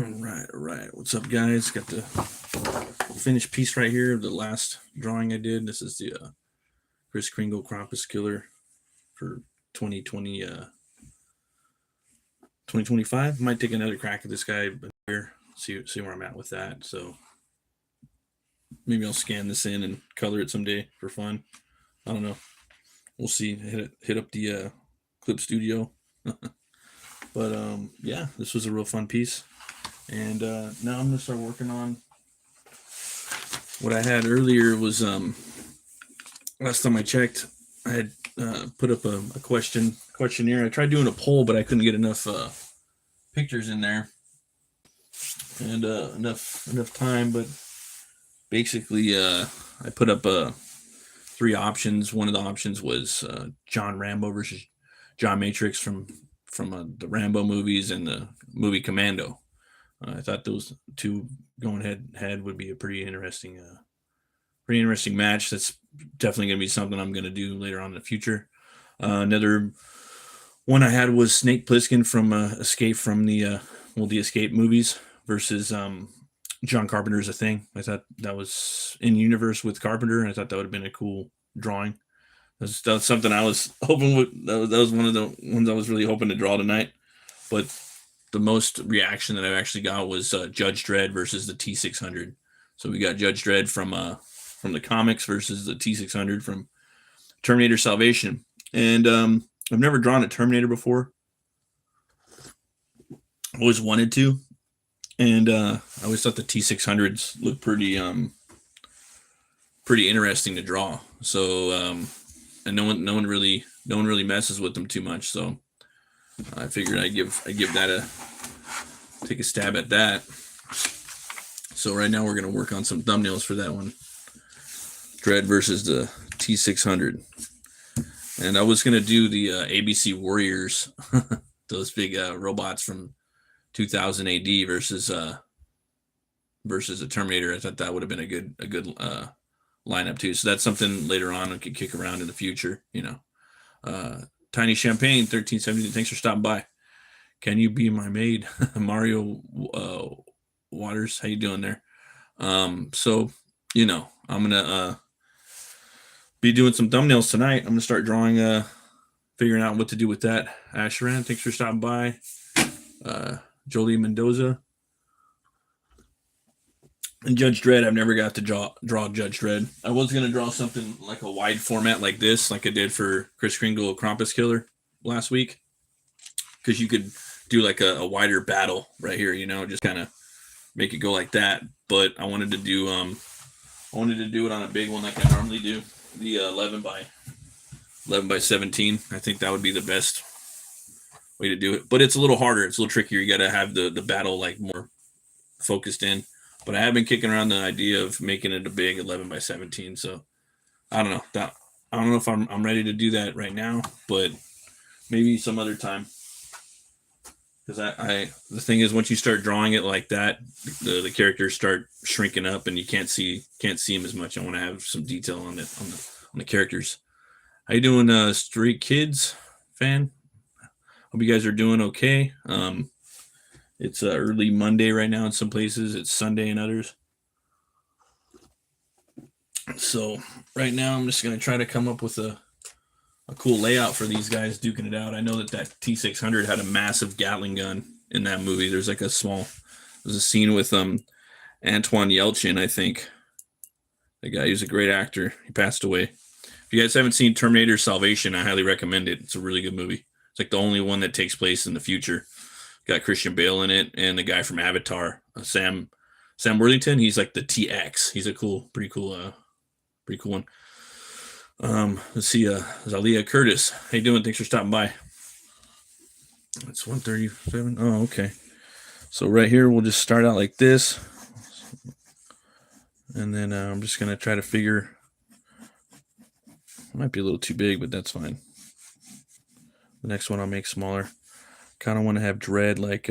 All right. What's up, guys? Got the finished piece right here of the last drawing I did. This is the Chris Kringle Krampus Killer for 2020, 2025. Might take another crack at this guy here, see where I'm at with that. So maybe I'll scan this in and color it someday for fun. I don't know. We'll see. Hit up the Clip Studio. But yeah, this was a real fun piece. And now I'm gonna start working on what I had earlier. Was last time I checked, I had put up a questionnaire. I tried doing a poll, but I couldn't get enough pictures in there and enough time. But basically, I put up 3 options. One of the options was John Rambo versus John Matrix from the Rambo movies and the movie Commando. I thought those two going head to head would be a pretty interesting match. That's definitely going to be something I'm going to do later on in the future. Another one I had was Snake Plissken from Escape from the Escape movies versus John Carpenter's A Thing. I thought that was in universe with Carpenter, and I thought that would have been a cool drawing. That's something I was hoping would. That was one of the ones I was really hoping to draw tonight, but the most reaction that I actually got was Judge Dredd versus the T-600. So we got Judge Dredd from the comics versus the T-600 from Terminator Salvation. And I've never drawn a Terminator before. Always wanted to. And I always thought the T-600s looked pretty interesting to draw. So and no one really messes with them too much. So I figured I'd give that take a stab at that. So right now we're going to work on some thumbnails for that one. Dredd versus the T-600. And I was going to do the ABC Warriors, those big robots from 2000 AD versus a Terminator. I thought that would have been a good lineup too. So that's something later on I could kick around in the future, you know. Tiny Champagne 1370. Thanks for stopping by. Can you be my maid? Mario Waters, how you doing there? So you know, I'm gonna be doing some thumbnails tonight. I'm gonna start drawing, figuring out what to do with that. Asheran, thanks for stopping by. Jolie Mendoza. And Judge Dredd, I've never got to draw Judge Dredd. I was going to draw something like a wide format like this, like I did for Chris Kringle Krampus Killer last week. Because you could do like a wider battle right here, you know, just kind of make it go like that. But I wanted to do it on a big one like I normally do, the 11 by 17. I think that would be the best way to do it. But it's a little harder. It's a little trickier. You got to have the battle like more focused in. But I have been kicking around the idea of making it a big 11 by 17. So I don't know. I don't know if I'm ready to do that right now, but maybe some other time. Because the thing is, once you start drawing it like that, the characters start shrinking up, and you can't see them as much. I want to have some detail on the characters. How you doing, Street Kids fan? Hope you guys are doing okay. It's early Monday right now in some places. It's Sunday in others. So right now I'm just going to try to come up with a cool layout for these guys duking it out. I know that T-600 had a massive Gatling gun in that movie. There's a scene with Antoine Yelchin, I think. The guy, he was a great actor. He passed away. If you guys haven't seen Terminator Salvation, I highly recommend it. It's a really good movie. It's like the only one that takes place in the future. Got Christian Bale in it, and the guy from Avatar, Sam Worthington. He's like the TX. He's a pretty cool one. Let's see, Zalia Curtis. How you doing? Thanks for stopping by. It's 1:37. Oh, okay. So right here, we'll just start out like this, and then I'm just gonna try to figure. It might be a little too big, but that's fine. The next one I'll make smaller. Kind of want to have Dredd like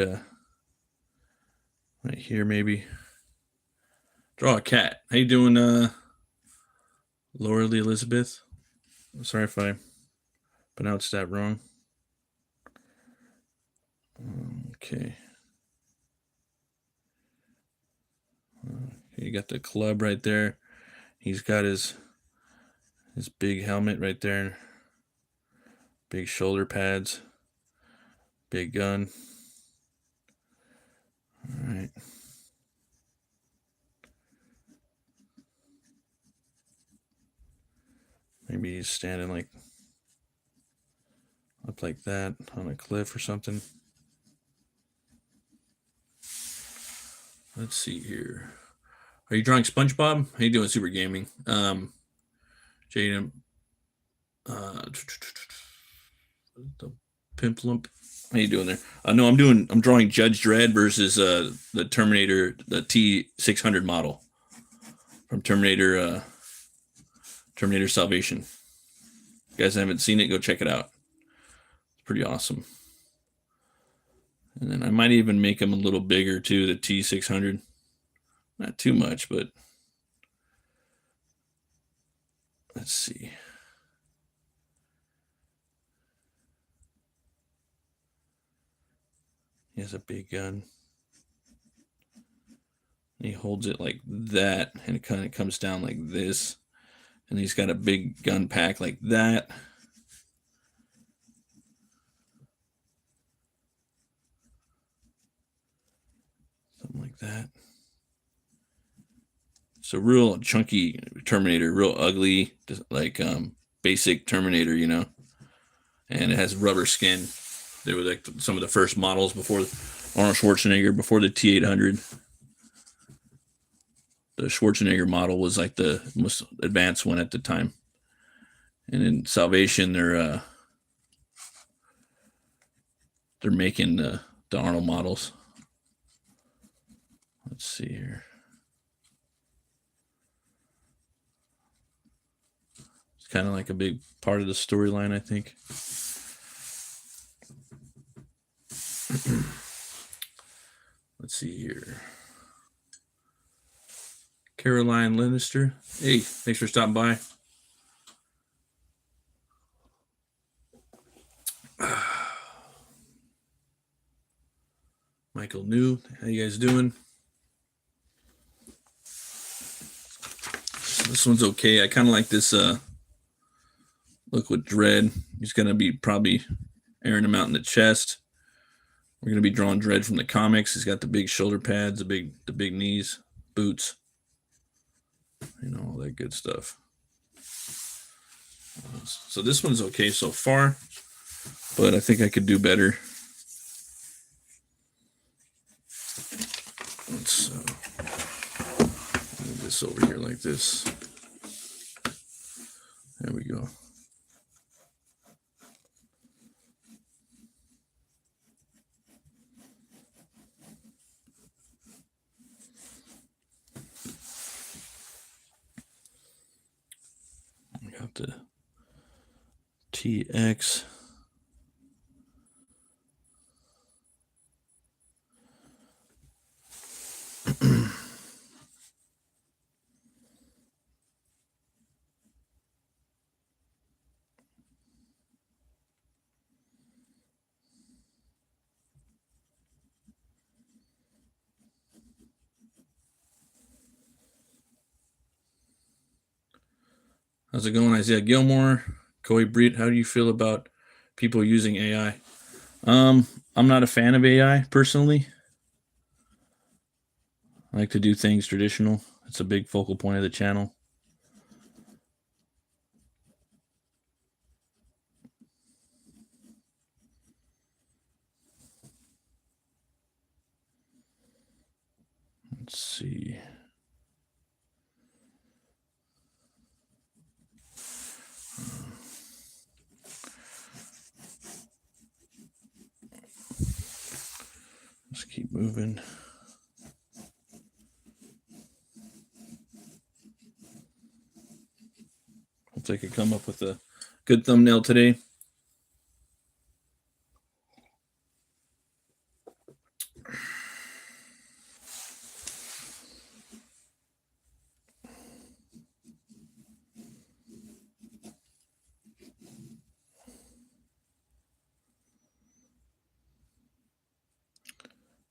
right here, maybe. Draw a cat. How you doing, Laura Lee Elizabeth? Sorry if I pronounced that wrong. Okay. You got the club right there. He's got his big helmet right there. Big shoulder pads. Big gun. All right. Maybe he's standing like up like that on a cliff or something. Let's see here. Are you drawing SpongeBob? How you doing, Super Gaming? Jaden, the Pimp Lump. How you doing there? No, I'm drawing Judge Dredd versus the Terminator, the T-600 model from Terminator Salvation. If you guys haven't seen it, go check it out. It's pretty awesome. And then I might even make him a little bigger too, the T-600. Not too much, but let's see. He has a big gun. He holds it like that, and it kind of comes down like this. And he's got a big gun pack like that. Something like that. So real chunky Terminator, real ugly, like basic Terminator, you know. And it has rubber skin. They were like some of the first models before Arnold Schwarzenegger, before the T-800. The Schwarzenegger model was like the most advanced one at the time. And in Salvation, they're making the Arnold models. Let's see here. It's kind of like a big part of the storyline, I think. Let's see here. Caroline Lannister. Hey, thanks for stopping by. Michael New, how you guys doing? This one's okay. I kind of like this look with Dredd. He's going to be probably airing him out in the chest. We're going to be drawing Dredd from the comics. He's got the big shoulder pads, the big knees, boots, you know, all that good stuff. So this one's okay so far, but I think I could do better. Let's move this over here like this. There we go. We got the TX. How's it going, Isaiah Gilmore? Coy Breed, how do you feel about people using AI? I'm not a fan of AI personally. I like to do things traditional. It's a big focal point of the channel. Let's see. Let's keep moving. Hopefully I could come up with a good thumbnail today.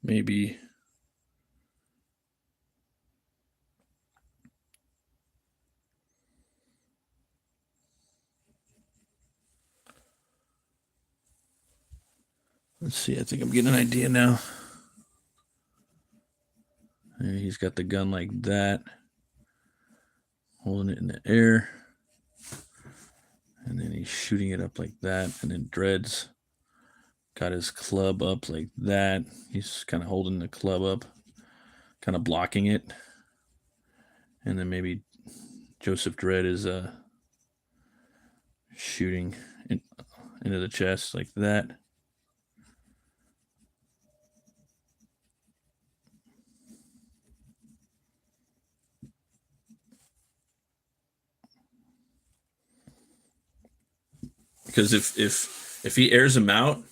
Maybe Let's see. I think I'm getting an idea now. And he's got the gun like that, holding it in the air. And then he's shooting it up like that. And then Dredd's got his club up like that. He's kind of holding the club up, kind of blocking it. And then maybe Joseph Dredd is shooting into the chest like that. Because if he airs him out,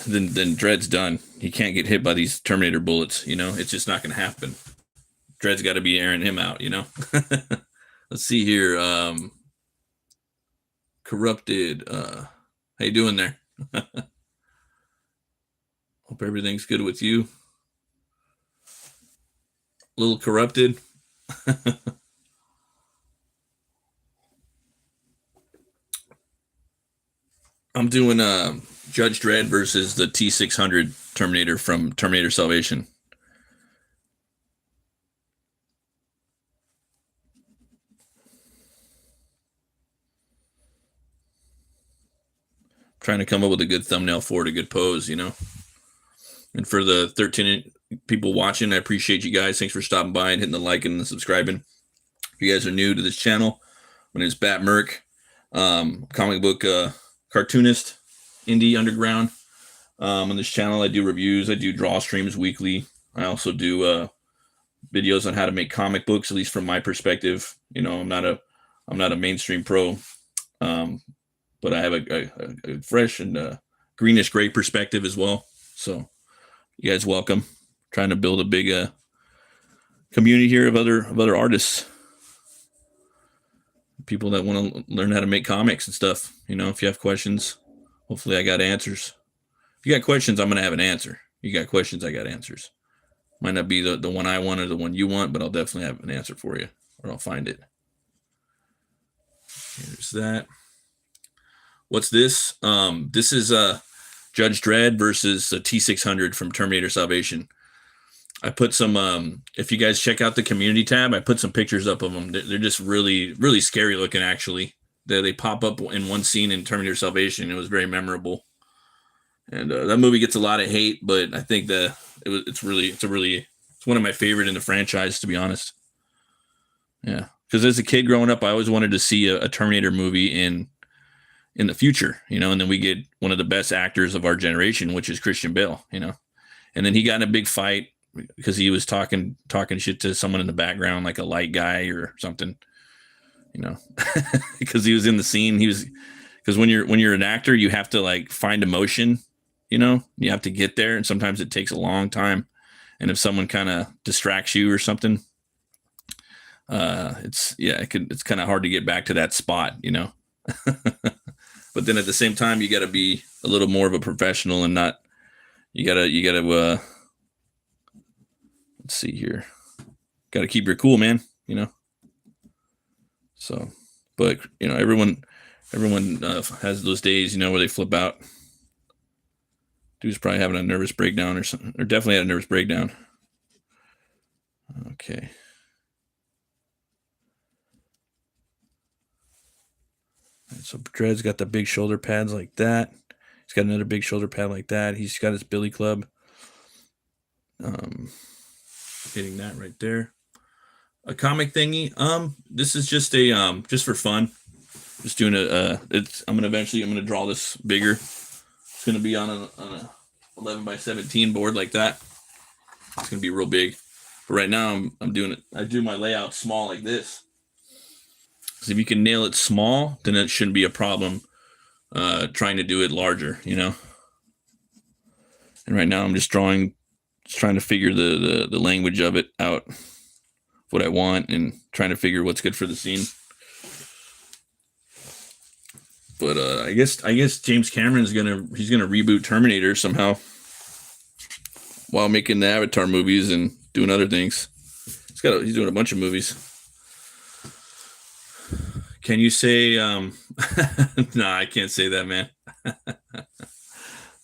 then Dredd's done. He can't get hit by these Terminator bullets. You know, it's just not going to happen. Dredd's got to be airing him out. You know. Let's see here. Corrupted. How you doing there? Hope everything's good with you. A little corrupted. I'm doing Judge Dredd versus the T-600 Terminator from Terminator Salvation. Trying to come up with a good thumbnail for it, a good pose, you know. And for the 13 people watching, I appreciate you guys. Thanks for stopping by and hitting the like and the subscribing. If you guys are new to this channel, my name is BATT MURK, comic book cartoonist, indie underground. On this channel, I do reviews. I do draw streams weekly. I also do videos on how to make comic books, at least from my perspective. You know, I'm not a mainstream pro, but I have a fresh and greenish gray perspective as well. So you guys welcome. Trying to build a big community here of other artists, people that want to learn how to make comics and stuff. You know, if you have questions, hopefully I got answers. If you got questions, I'm going to have an answer. You got questions, I got answers. Might not be the one I want or the one you want, but I'll definitely have an answer for you, or I'll find it. Here's that. What's this? This is Judge Dredd versus the T-600 from Terminator Salvation. I put some, if you guys check out the community tab, I put some pictures up of them. They're just really, really scary looking, actually. They pop up in one scene in Terminator Salvation. It was very memorable. And that movie gets a lot of hate, but I think it's one of my favorite in the franchise, to be honest. Yeah. Because as a kid growing up, I always wanted to see a Terminator movie in the future, you know, and then we get one of the best actors of our generation, which is Christian Bale, you know. And then he got in a big fight because he was talking shit to someone in the background, like a light guy or something, you know, because he was in the scene. Because when you're an actor, you have to like find emotion, you know, you have to get there. And sometimes it takes a long time. And if someone kind of distracts you or something, it's kind of hard to get back to that spot, you know. But then at the same time, you got to be a little more of a professional and not, you gotta let's see here. Got to keep your cool, man, you know? So, but you know, everyone has those days, you know, where they flip out. Dude's probably having a nervous breakdown or something, or definitely had a nervous breakdown. Okay. So Dredd's got the big shoulder pads like that. He's got another big shoulder pad like that. He's got his billy club. Hitting that right there. A comic thingy. This is just a just for fun. Just doing I'm gonna draw this bigger. It's gonna be on a 11 by 17 board like that. It's gonna be real big. But right now I'm doing it. I do my layout small like this. Because if you can nail it small, then it shouldn't be a problem trying to do it larger, you know. And right now I'm just trying to figure the language of it out, what I want, and trying to figure what's good for the scene. But I guess James Cameron's gonna reboot Terminator somehow while making the Avatar movies and doing other things. He's doing a bunch of movies. Can you say no, I can't say that, man.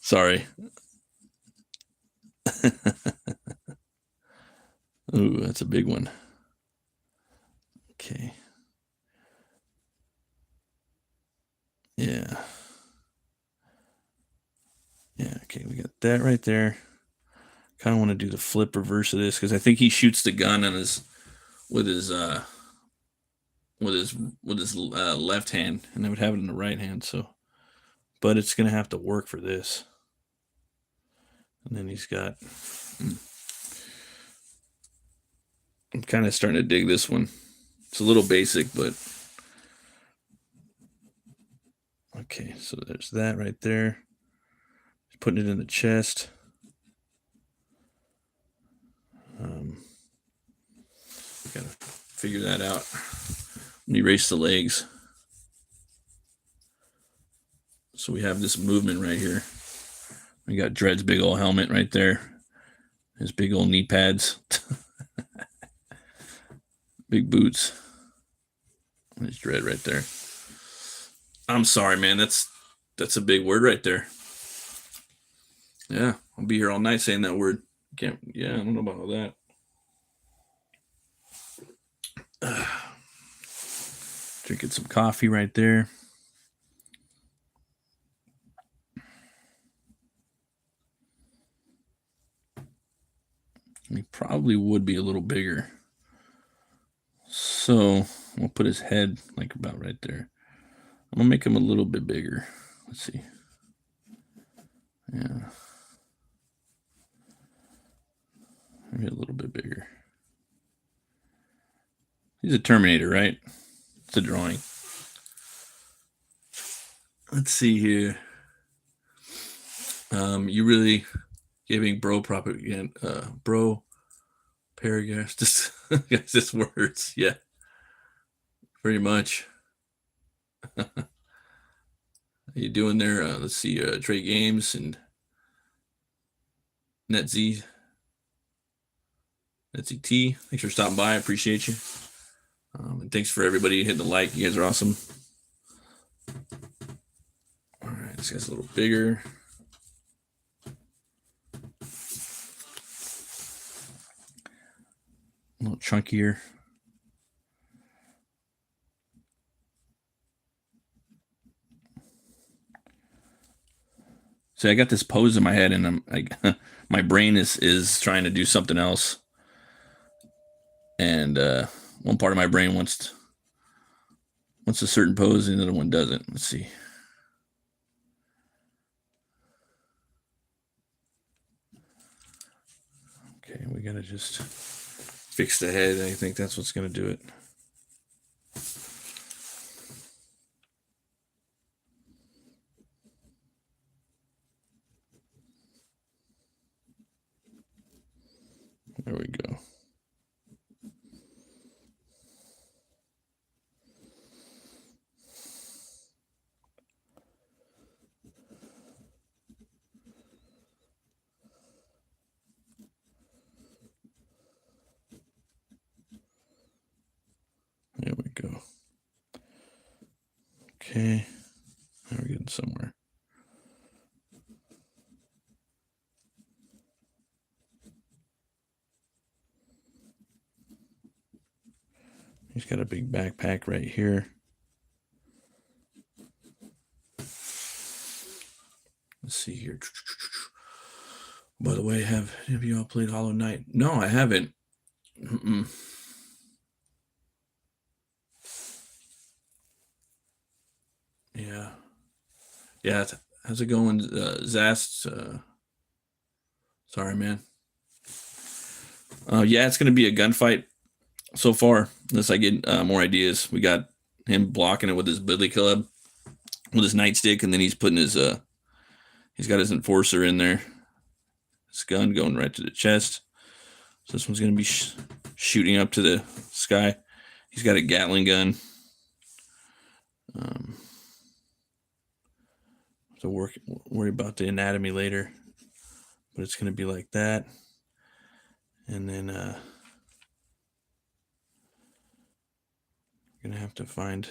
Sorry. Ooh, that's a big one. Okay. Yeah. Yeah, okay, we got that right there. Kind of want to do the flip reverse of this because I think he shoots the gun on his with his left hand, and I would have it in the right hand. So, but it's gonna have to work for this. And then he's got. I'm kind of starting to dig this one. It's a little basic, but okay. So there's that right there. Putting it in the chest. Gotta figure that out. Let me erase the legs. So we have this movement right here. We got Dredd's big old helmet right there. His big old knee pads. Big boots. There's Dredd right there. I'm sorry, man. That's a big word right there. Yeah, I'll be here all night saying that word. Can't. Yeah, I don't know about all that. Drinking some coffee right there. He probably would be a little bigger. So we'll put his head like about right there. I'm gonna make him a little bit bigger. Let's see. Yeah. Maybe a little bit bigger. He's a Terminator, right? It's a drawing. Let's see here. You really giving bro propaganda, bro paragraphs, just words. Yeah, pretty much. How you doing there? Let's see. Trade Games and NetZ. NetZT. Thanks for stopping by. I appreciate you. And thanks for everybody hitting the like. You guys are awesome. All right, this guy's a little bigger. A little chunkier. See, I got this pose in my head, and my brain is trying to do something else, and one part of my brain wants a certain pose, and the other one doesn't. Let's see. Okay, we gotta just fix the head. I think that's what's gonna do it. There we go. There we go. Okay, now we're getting somewhere. He's got a big backpack right here. Let's see here. By the way, have you all played Hollow Knight? No, I haven't. Yeah. Yeah. How's it going, Zast? Sorry, man. Yeah, it's going to be a gunfight so far, unless I get more ideas. We got him blocking it with his billy club, with his nightstick, and then he's putting his he's got his enforcer in there. His gun going right to the chest. So this one's going to be shooting up to the sky. He's got a Gatling gun. So worry about the anatomy later, but it's going to be like that. And then going to have to find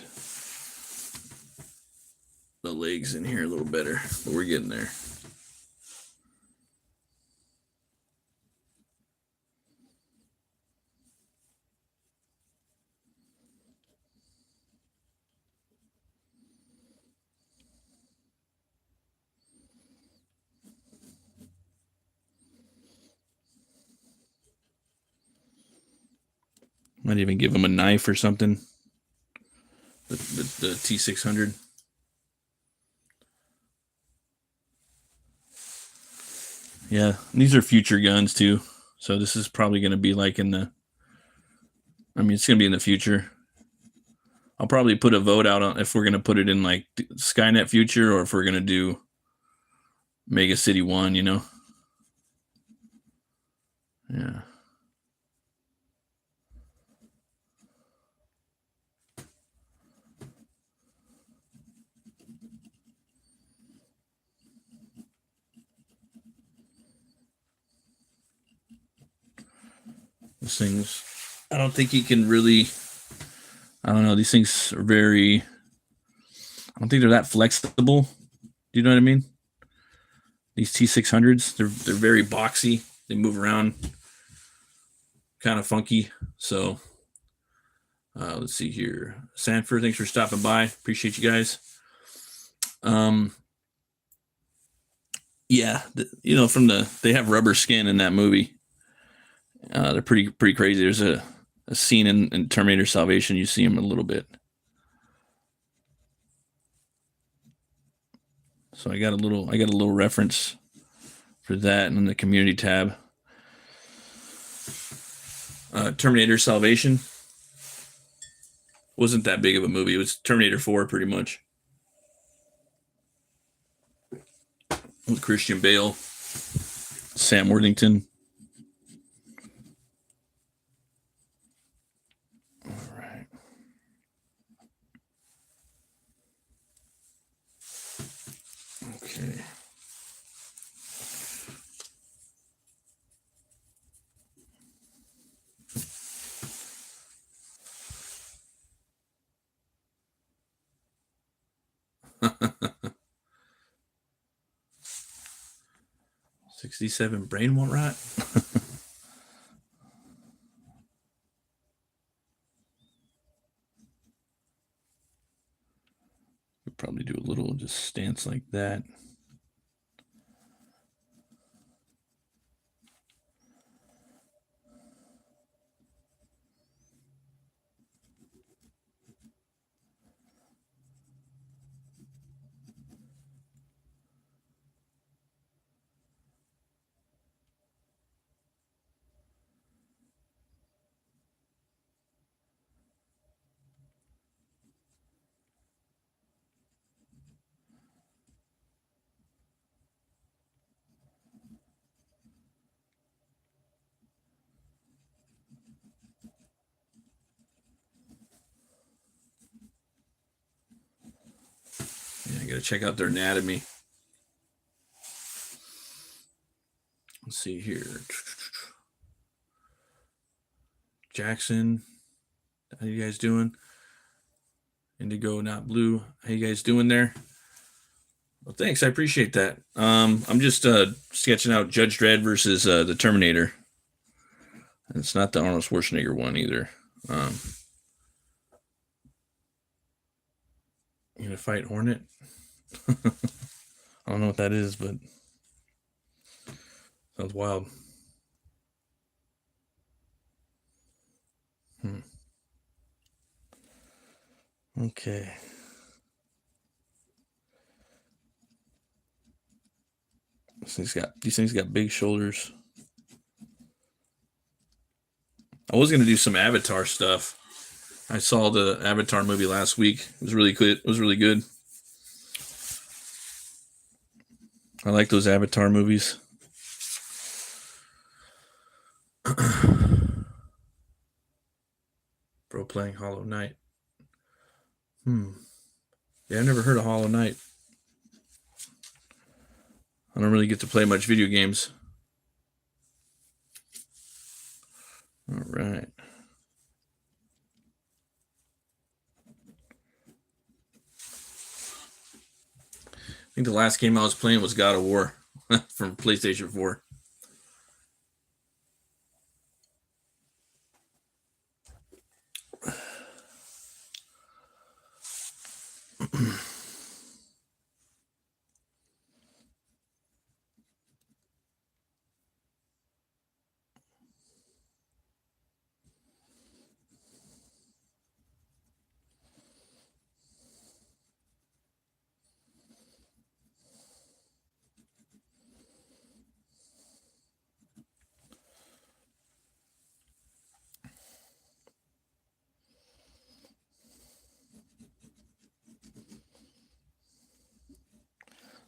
the legs in here a little better, but we're getting there. Might even give him a knife or something. The T-600. Yeah, these are future guns too. So this is probably going to be like in the... I mean, it's going to be in the future. I'll probably put a vote out on if we're going to put it in like Skynet future or if we're going to do Mega City 1, you know? Yeah. These things, I don't think he can really... I don't know. These things are very... I don't think they're that flexible. Do you know what I mean? These T-600s, they're very boxy. They move around kind of funky. So let's see here. Sanford, thanks for stopping by. Appreciate you guys. Yeah, you know, they have rubber skin in that movie. They're pretty crazy. There's a scene in Terminator Salvation. You see them a little bit. So I got a little reference for that in the community tab. Terminator Salvation wasn't that big of a movie. It was Terminator 4 pretty much. With Christian Bale, Sam Worthington. All right. Okay. $67 brain won't rot. Could probably do a little just stance like that. Yeah, I gotta check out their anatomy. Let's see here. Jackson, how you guys doing? Indigo, not blue. How you guys doing there? Well, thanks. I appreciate that. I'm just sketching out Judge Dredd versus the Terminator. It's not the Arnold Schwarzenegger one either. You gonna fight Hornet? I don't know what that is, but sounds wild. Okay. These things got big shoulders. I was gonna do some Avatar stuff. I saw the Avatar movie last week. It was really good. It was really good. I like those Avatar movies. Bro playing Hollow Knight. Yeah, I've never heard of Hollow Knight. I don't really get to play much video games. All right. think the last game I was playing was God of War from PlayStation 4.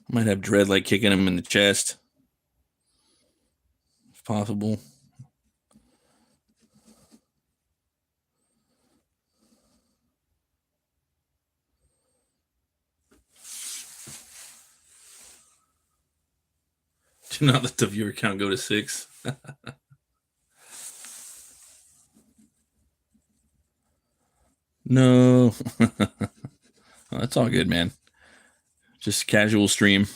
Might have Dredd like kicking him in the chest, if possible. Do not let the viewer count go to 6. No. Well, that's all good, man. Just casual stream.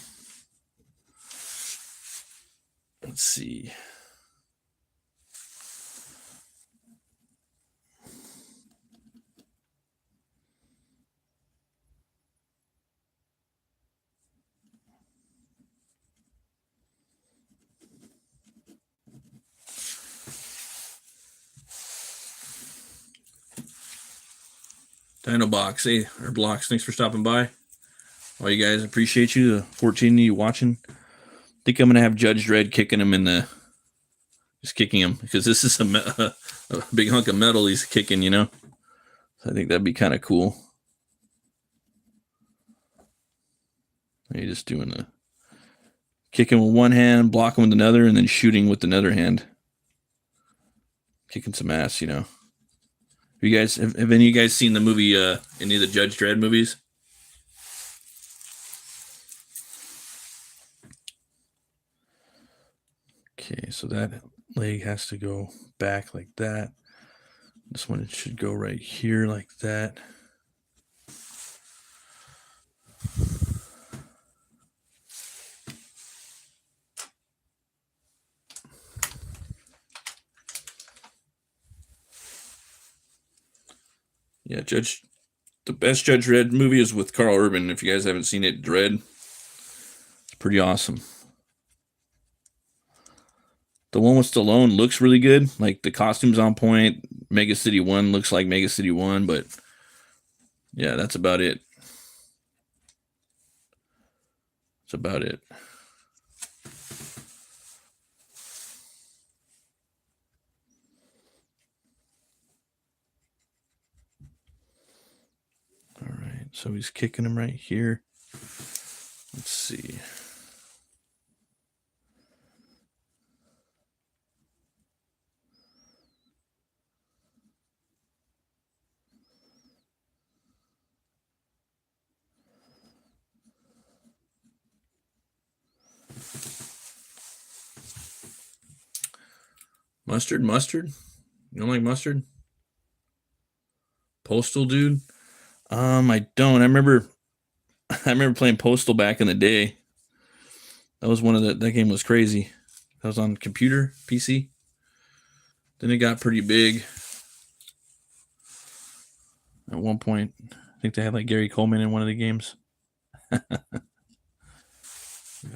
Let's see. Dino Box, hey, or Blocks, thanks for stopping by. All you guys, appreciate you. The 14 of you watching. I think I'm gonna have Judge Dredd kicking him in the, just kicking him, because this is a big hunk of metal he's kicking, you know. So I think that'd be kind of cool. You're just doing a kicking with one hand, blocking with another, and then shooting with another hand. Kicking some ass, you know. You guys, have any of you guys seen the movie, any of the Judge Dredd movies? Okay, so that leg has to go back like that. This one should go right here like that. Yeah, the best Judge Dredd movie is with Carl Urban. If you guys haven't seen it, Dredd, it's pretty awesome. The one with Stallone looks really good. Like, the costume's on point. Mega City 1 looks like Mega City 1, but yeah, that's about it. That's about it. All right, so he's kicking him right here. Let's see. Mustard? You don't like mustard? Postal, dude? I don't. I remember playing Postal back in the day. That was that game was crazy. That was on computer, PC. Then it got pretty big. At one point, I think they had like Gary Coleman in one of the games. That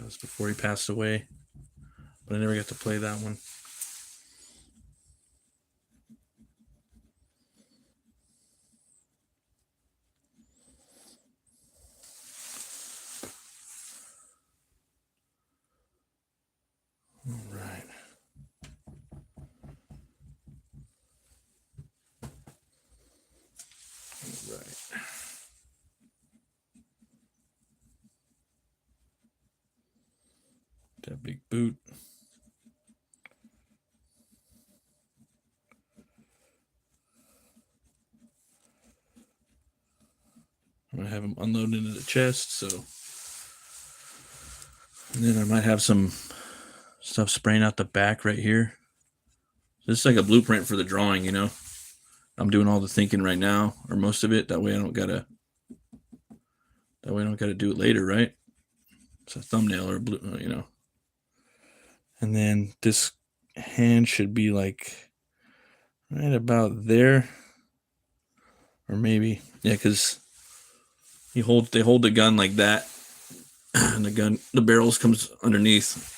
was before he passed away. But I never got to play that one. All right. All right. That big boot. I'm going to have him unload into the chest, so. And then I might have some stuff spraying out the back right here. This is like a blueprint for the drawing, you know. I'm doing all the thinking right now, or most of it. That way I don't gotta do it later, right? It's a thumbnail or blue, you know. And then this hand should be like right about there, or maybe, yeah, because they hold the gun like that, and the barrels comes underneath.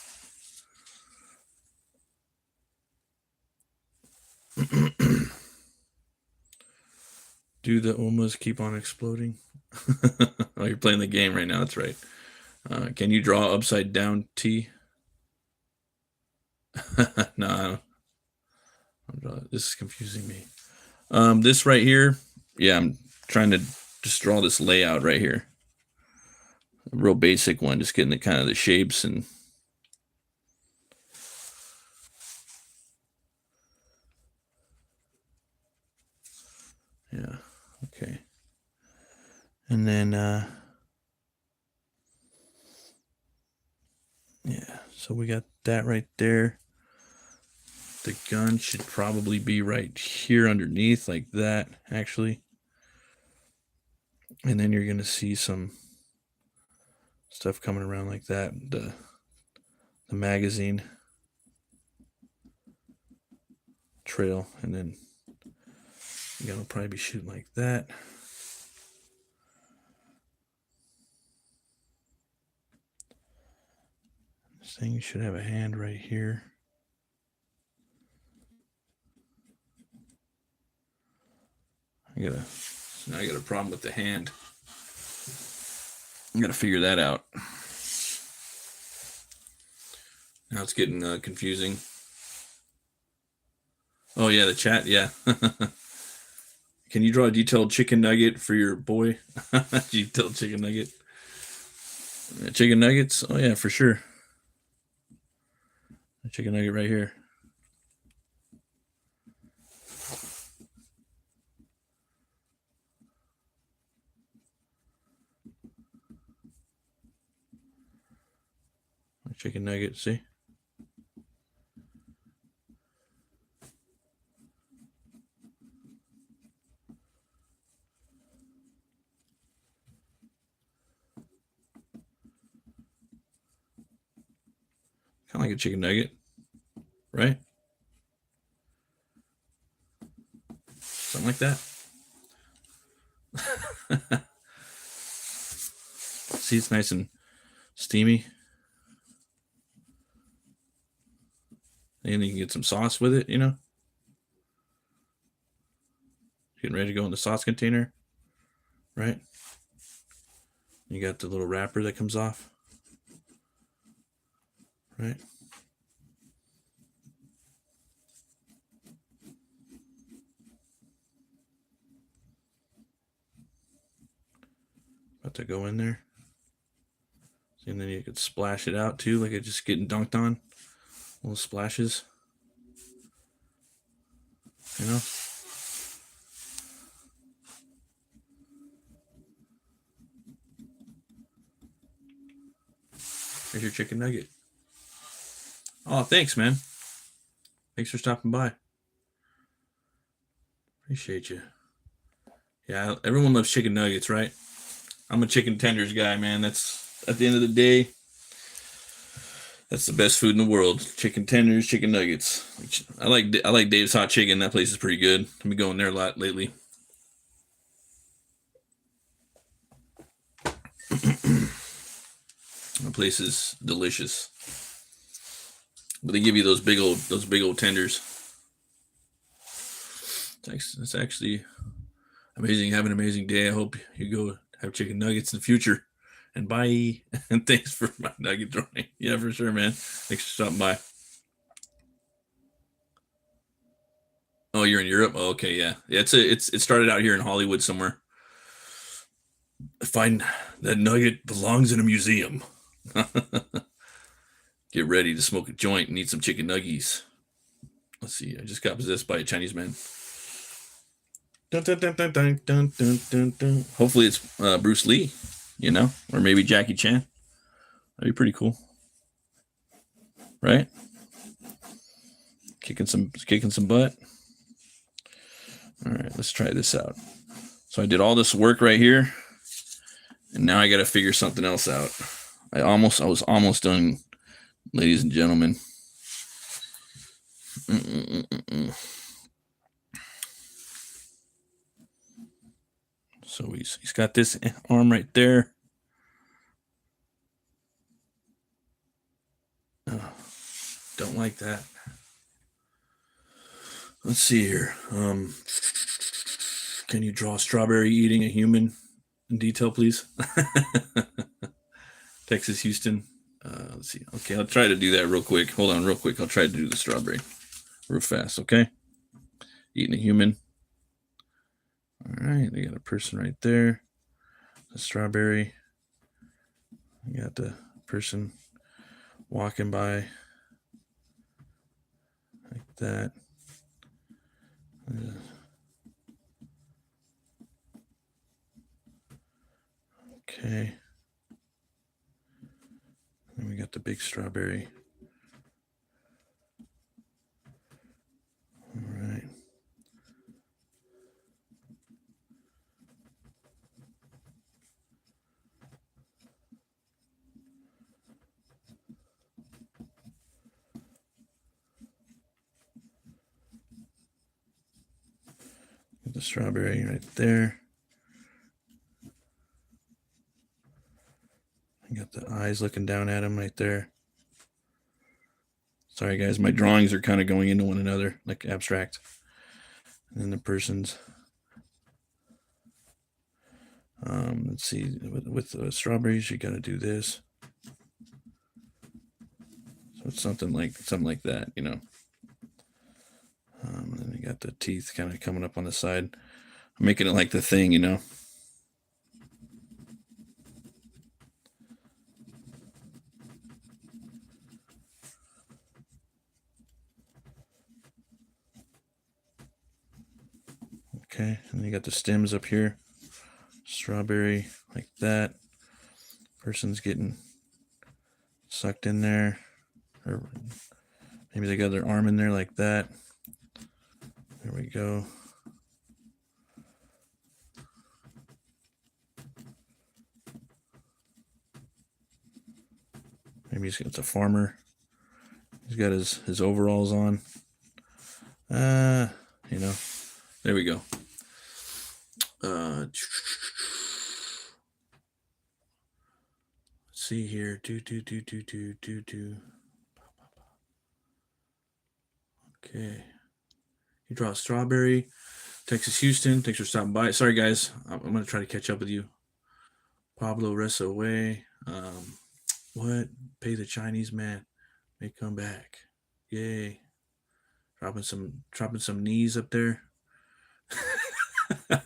Do the Omas keep on exploding? Oh, you're playing the game right now. That's right. Can you draw upside down T? No, this is confusing me. This right here, yeah, I'm trying to just draw this layout right here. A real basic one, just getting the kind of the shapes and yeah, okay. And then yeah, so we got that right there. The gun should probably be right here underneath, like that, actually. And then you're gonna see some stuff coming around like that. The magazine trail, and then you're gonna probably be shooting like that. This thing should have a hand right here. I got a problem with the hand. I gotta figure that out. Now it's getting confusing. Oh yeah, the chat, yeah. Can you draw a detailed chicken nugget for your boy? Detailed chicken nugget. Chicken nuggets? Oh yeah, for sure. A chicken nugget right here. A chicken nugget, see? Kind of like a chicken nugget, right? Something like that. See, it's nice and steamy. And you can get some sauce with it, you know? Getting ready to go in the sauce container, right? You got the little wrapper that comes off, right? About to go in there. And then you could splash it out too, like it's just getting dunked on. Little splashes. You know? Here's your chicken nugget. Oh, thanks, man. Thanks for stopping by. Appreciate you. Yeah, everyone loves chicken nuggets, right? I'm a chicken tenders guy, man. That's, at the end of the day, that's the best food in the world. Chicken tenders, chicken nuggets. I like Dave's Hot Chicken. That place is pretty good. I've been going there a lot lately. The place is delicious. But they give you those big old tenders. It's actually amazing. Have an amazing day. I hope you go have chicken nuggets in the future. And bye. And thanks for my nugget drawing. Yeah, for sure, man. Thanks for stopping by. Oh, you're in Europe? Oh, okay, yeah. Yeah, it started out here in Hollywood somewhere. I find that nugget belongs in a museum. Get ready to smoke a joint and eat some chicken nuggies. Let's see. I just got possessed by a Chinese man. Dun, dun, dun, dun, dun, dun, dun, dun, dun. Hopefully it's Bruce Lee, you know, or maybe Jackie Chan. That'd be pretty cool, right? Kicking some butt. All right, let's try this out. So I did all this work right here, and now I got to figure something else out. I was almost done, ladies and gentlemen. So he's got this arm right there. Oh, don't like that. Let's see here. Can you draw strawberry eating a human in detail, please? Texas, Houston. Let's see. Okay, I'll try to do that real quick. Hold on real quick. I'll try to do the strawberry real fast, okay? Eating a human. All right, they got a person right there. The strawberry. You got the person walking by like that. Okay. Then we got the big strawberry. All right. Got the strawberry right there. You got the eyes looking down at him right there. Sorry, guys, my drawings are kind of going into one another, like abstract. And then the person's, let's see, with the strawberries, you got to do this. So it's something like that, you know. And then you got the teeth kind of coming up on the side. I'm making it like the Thing, you know. Okay, and you got the stems up here. Strawberry like that. Person's getting sucked in there. Or maybe they got their arm in there like that. There we go. Maybe it's a farmer. He's got his overalls on. You know, there we go. Let's see here. Okay. You draw a strawberry. Texas, Houston. Thanks for stopping by. Sorry, guys. I'm going to try to catch up with you. Pablo Ressa away. What? Pay the Chinese man. May come back. Yay. Dropping some knees up there.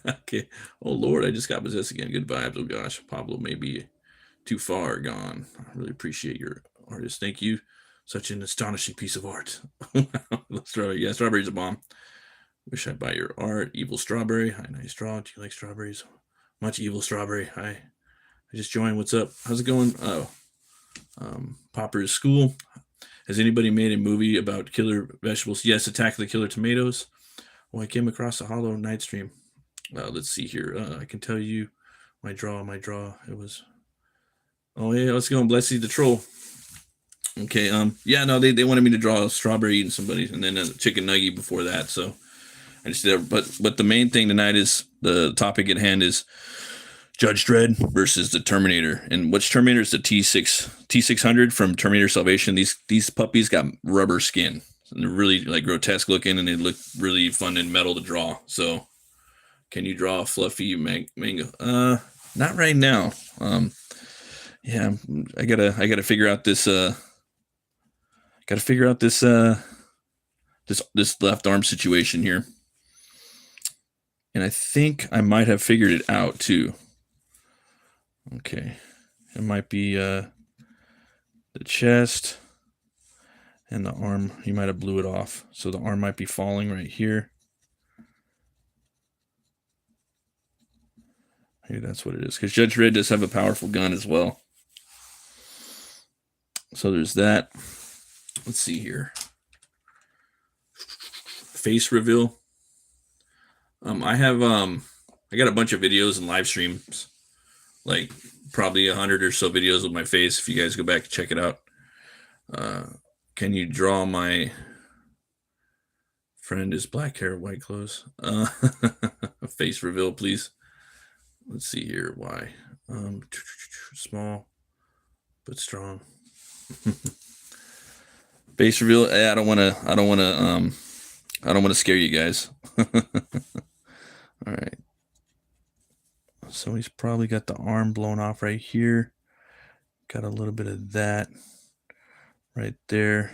Okay. Oh, Lord, I just got possessed again. Good vibes. Oh, gosh. Pablo may be too far gone. I really appreciate your artist. Thank you. Such an astonishing piece of art. Strawberry. Yeah, strawberry's a bomb. Wish I'd buy your art. Evil Strawberry. Hi, nice draw. Do you like strawberries? Much Evil Strawberry. Hi. I just joined. What's up? How's it going? Oh, Popper's School. Has anybody made a movie about killer vegetables? Yes, Attack of the Killer Tomatoes. Oh, I came across a Hollow Knight stream. Let's see here. I can tell you my draw. It was. Oh, yeah, let's go. Bless the Troll. Okay. Yeah, no, they wanted me to draw a strawberry eating somebody and then a chicken nugget before that. So I just did that. But the main thing tonight is the topic at hand is Judge Dredd versus the Terminator. And which Terminator is the T-600 from Terminator Salvation? These puppies got rubber skin. And they're really like grotesque looking, and they look really fun and metal to draw. So, can you draw a fluffy mango? Not right now. Yeah, I gotta figure out this. This left arm situation here, and I think I might have figured it out too. Okay, it might be the chest. And the arm, he might have blew it off. So the arm might be falling right here. Maybe that's what it is. Because Judge Dredd does have a powerful gun as well. So there's that. Let's see here. Face reveal. I got a bunch of videos and live streams like probably 100 or so videos of my face. If you guys go back and check it out. Can you draw my friend is black hair, white clothes? Face reveal, please. Let's see here. Why? Small but strong. Face reveal. I don't want to. I don't want to. I don't want to scare you guys. All right. So he's probably got the arm blown off right here. Got a little bit of that right there.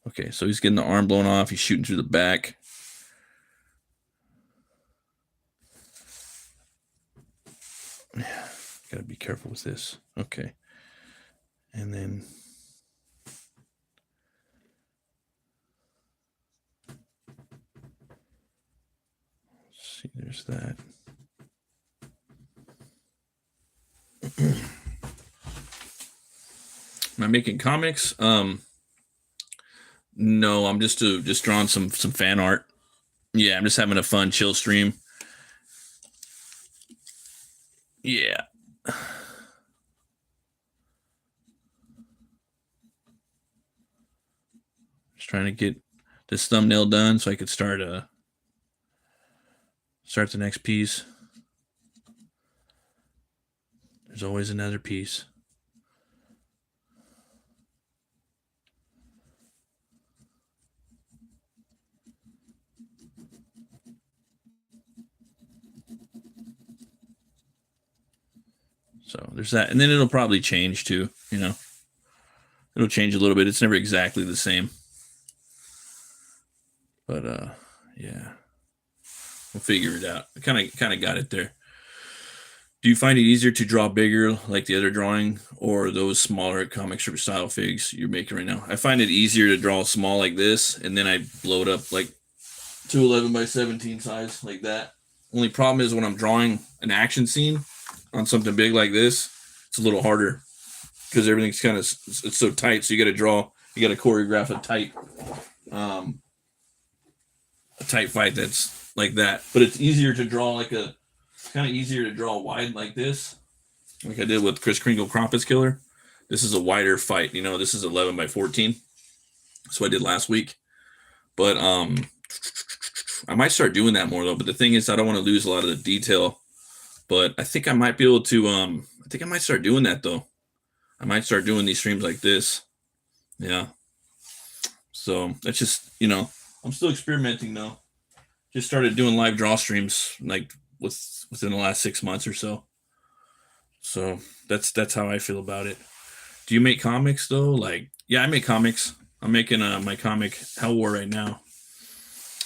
Okay, so he's getting the arm blown off. He's shooting through the back. Yeah, gotta be careful with this. Okay. And then let's see, there's that. Am I making comics? No, I'm just drawing some fan art. Yeah, I'm just having a fun chill stream. Yeah. Just trying to get this thumbnail done so I could start the next piece. There's always another piece. So there's that. And then it'll probably change too, you know. It'll change a little bit. It's never exactly the same. But yeah. We'll figure it out. I kind of got it there. Do you find it easier to draw bigger like the other drawing or those smaller comic strip style figs you're making right now? I find it easier to draw small like this and then I blow it up like 211 by 17 size like that. Only problem is when I'm drawing an action scene on something big like this, it's a little harder because everything's kind of it's so tight. So you got to choreograph a tight fight that's like that. But it's easier to draw kind of easier to draw wide like this, like I did with Chris Kringle Krampus Killer. This is a wider fight. You know, this is 11 by 14. So I did last week. But I might start doing that more though. But the thing is, I don't want to lose a lot of the detail. But I think I might be able to. I think I might start doing that though. I might start doing these streams like this. Yeah. So that's just I'm still experimenting though. Just started doing live draw streams like within the last 6 months or so. So that's how I feel about it. Do you make comics though? Like, yeah, I make comics. I'm making my comic Hell War right now.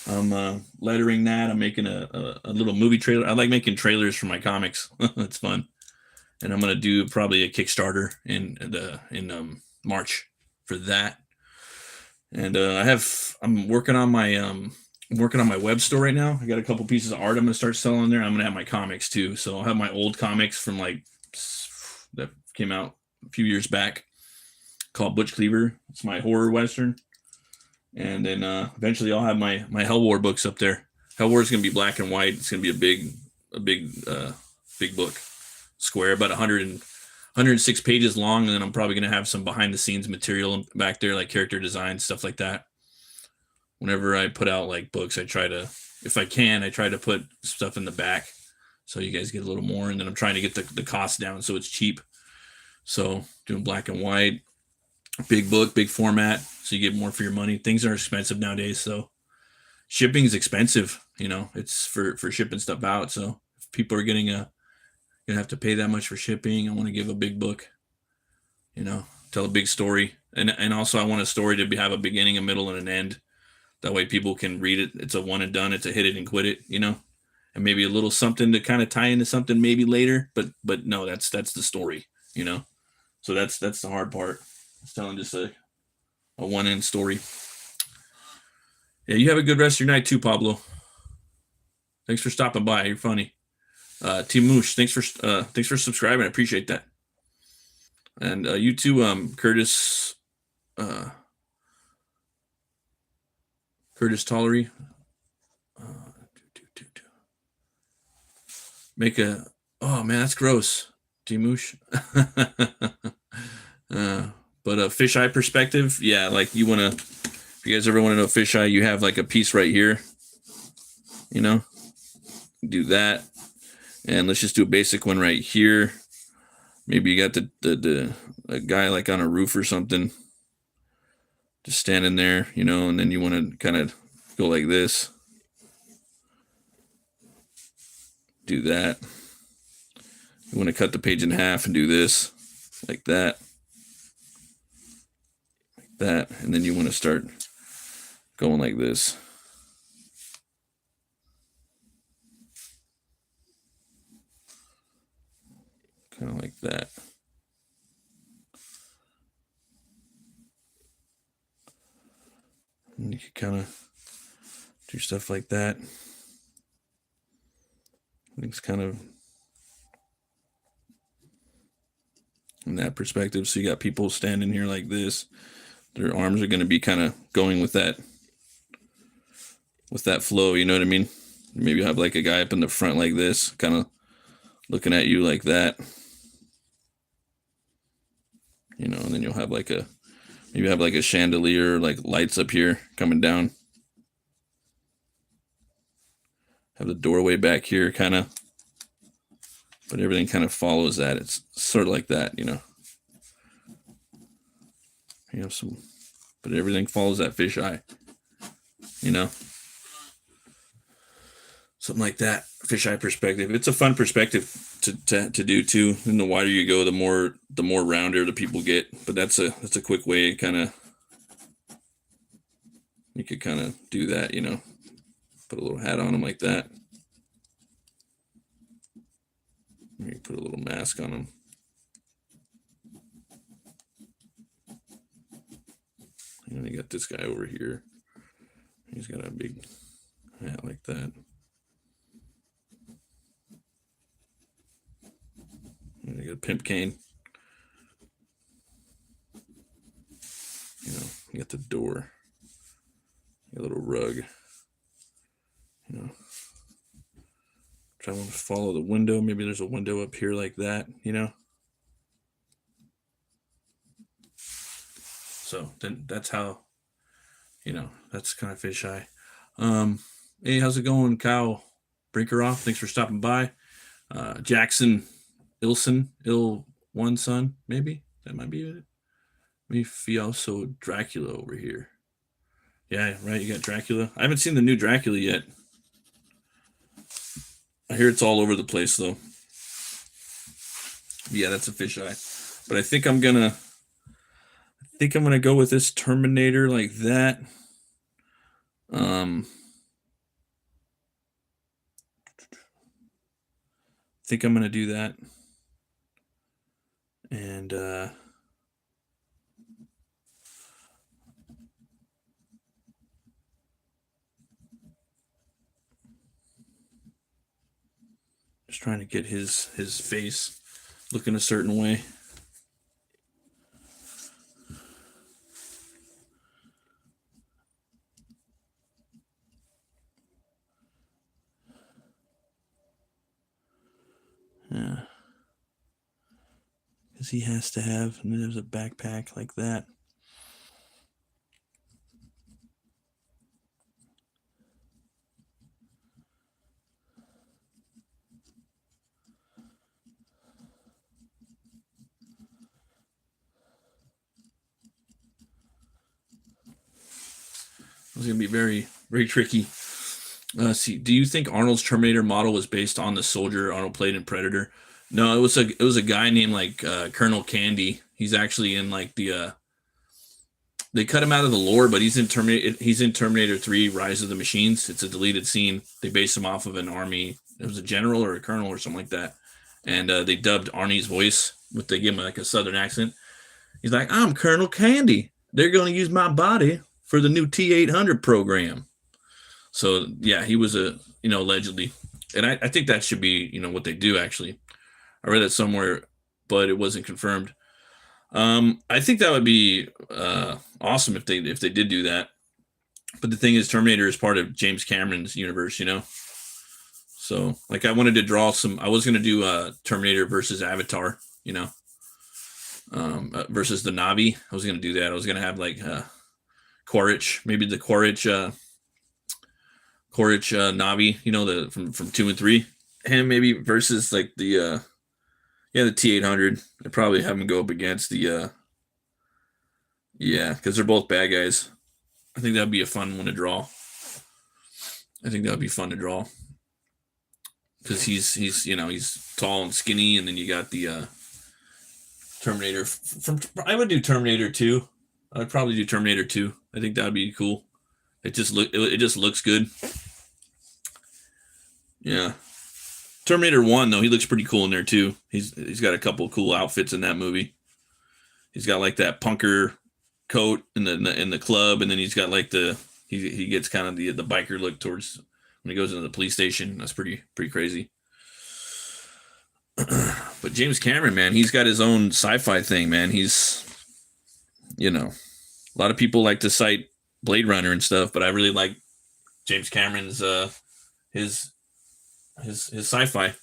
I'm lettering that. I'm making a little movie trailer. I like making trailers for my comics. It's fun. And I'm gonna do probably a Kickstarter in March for that. And I'm working on my web store right now. I got a couple pieces of art I'm gonna start selling there. I'm gonna have my comics too. So I'll have my old comics from like that came out a few years back called Butch Cleaver. It's my horror western. And then eventually I'll have my Hell War books up there. Hell War is gonna be black and white. It's gonna be big book, square, about 106 pages long, and then I'm probably gonna have some behind the scenes material back there, like character design stuff like that. Whenever I put out like books, if I can, I try to put stuff in the back so you guys get a little more. And then I'm trying to get the cost down so it's cheap. So doing black and white, big book, big format, so you get more for your money. Things are expensive nowadays, so shipping is expensive. It's for shipping stuff out. So if people are gonna have to pay that much for shipping, I want to give a big book. Tell a big story, and also I want a story to have a beginning, a middle, and an end. That way people can read it. It's a one and done. It's a hit it and quit it. And maybe a little something to kind of tie into something maybe later. But no, that's the story. So that's the hard part. It's telling just a one end story. Yeah, you have a good rest of your night too, Pablo. Thanks for stopping by. You're funny. Team Moosh, thanks for subscribing. I appreciate that. And you too, Curtis. Curtis Tollery. Make a Oh man, that's gross. Dimoosh. But a fisheye perspective, yeah, like you want to, if you guys ever want to know fisheye, you have like a piece right here, you know, do that. And let's just do a basic one right here. Maybe you got a guy like on a roof or something, just standing there, you know, and then you want to kind of go like this. Do that. You want to cut the page in half and do this, like that. Like that. And then you want to start going like this. Kind of like that. And you can kind of do stuff like that. It's kind of in that perspective. So you got people standing here like this. Their arms are going to be kind of going with that flow. You know what I mean? Maybe you have like a guy up in the front like this, kind of looking at you like that. You know, and then you'll have like maybe have like a chandelier, like lights up here coming down. Have the doorway back here, kind of. But everything kind of follows that. It's sort of like that, you know. You have some, but everything follows that fisheye, you know. Something like that, fisheye perspective. It's a fun perspective to do too. And the wider you go, the more rounder the people get. But that's a quick way, kind of. You could kind of do that, you know. Put a little hat on them like that. Maybe put a little mask on them. And you got this guy over here. He's got a big hat like that. And you got a pimp cane. You know, you got the door. You got a little rug. You know. I want to follow the window. Maybe there's a window up here like that, you know. So then that's how, you know, that's kind of fisheye. Hey, how's it going, Kyle Brinkeroff? Thanks for stopping by. Jackson Ilson, One Son, maybe that might be it. Maybe Fioso Dracula over here. Yeah, right. You got Dracula. I haven't seen the new Dracula yet. I hear it's all over the place though. Yeah, that's a fisheye. But I think I'm gonna go with this Terminator like that. I think I'm gonna do that. And just trying to get his face looking a certain way. Yeah. Because he has to have, and there's a backpack like that. It was going to be very, very tricky. See, do you think Arnold's Terminator model was based on the soldier Arnold played in Predator? No, it was a guy named like Colonel Candy. He's actually in like they cut him out of the lore, but he's in Terminator 3 Rise of the Machines. It's a deleted scene. They based him off of an army. It was a general or a colonel or something like that. And they dubbed Arnie's voice they give him like a southern accent. He's like, "I'm Colonel Candy. They're going to use my body for the new T-800 program." So yeah, he was allegedly, and I think that should be what they do actually. I read it somewhere, but it wasn't confirmed. I think that would be awesome if they did do that. But the thing is, Terminator is part of James Cameron's universe, So like I wanted to draw some. I was gonna do Terminator versus Avatar. Versus the Navi. I was gonna do that. I was gonna have like Quaritch, maybe the Quaritch Navi. The from 2 and 3. And maybe versus like the T-800. I'd probably have him go up against the because they're both bad guys. I think that'd be a fun one to draw. I think that'd be fun to draw because he's tall and skinny, and then you got the Terminator. I would do Terminator 2. I'd probably do Terminator 2. I think that'd be cool. It just looks good. Yeah. Terminator 1 though, he looks pretty cool in there too. He's got a couple of cool outfits in that movie. He's got like that punker coat in the club, and then he's got like he gets kind of the biker look towards when he goes into the police station. That's pretty crazy. But James Cameron, man, he's got his own sci-fi thing, man. He's a lot of people like to cite Blade Runner and stuff, but I really like James Cameron's his sci-fi.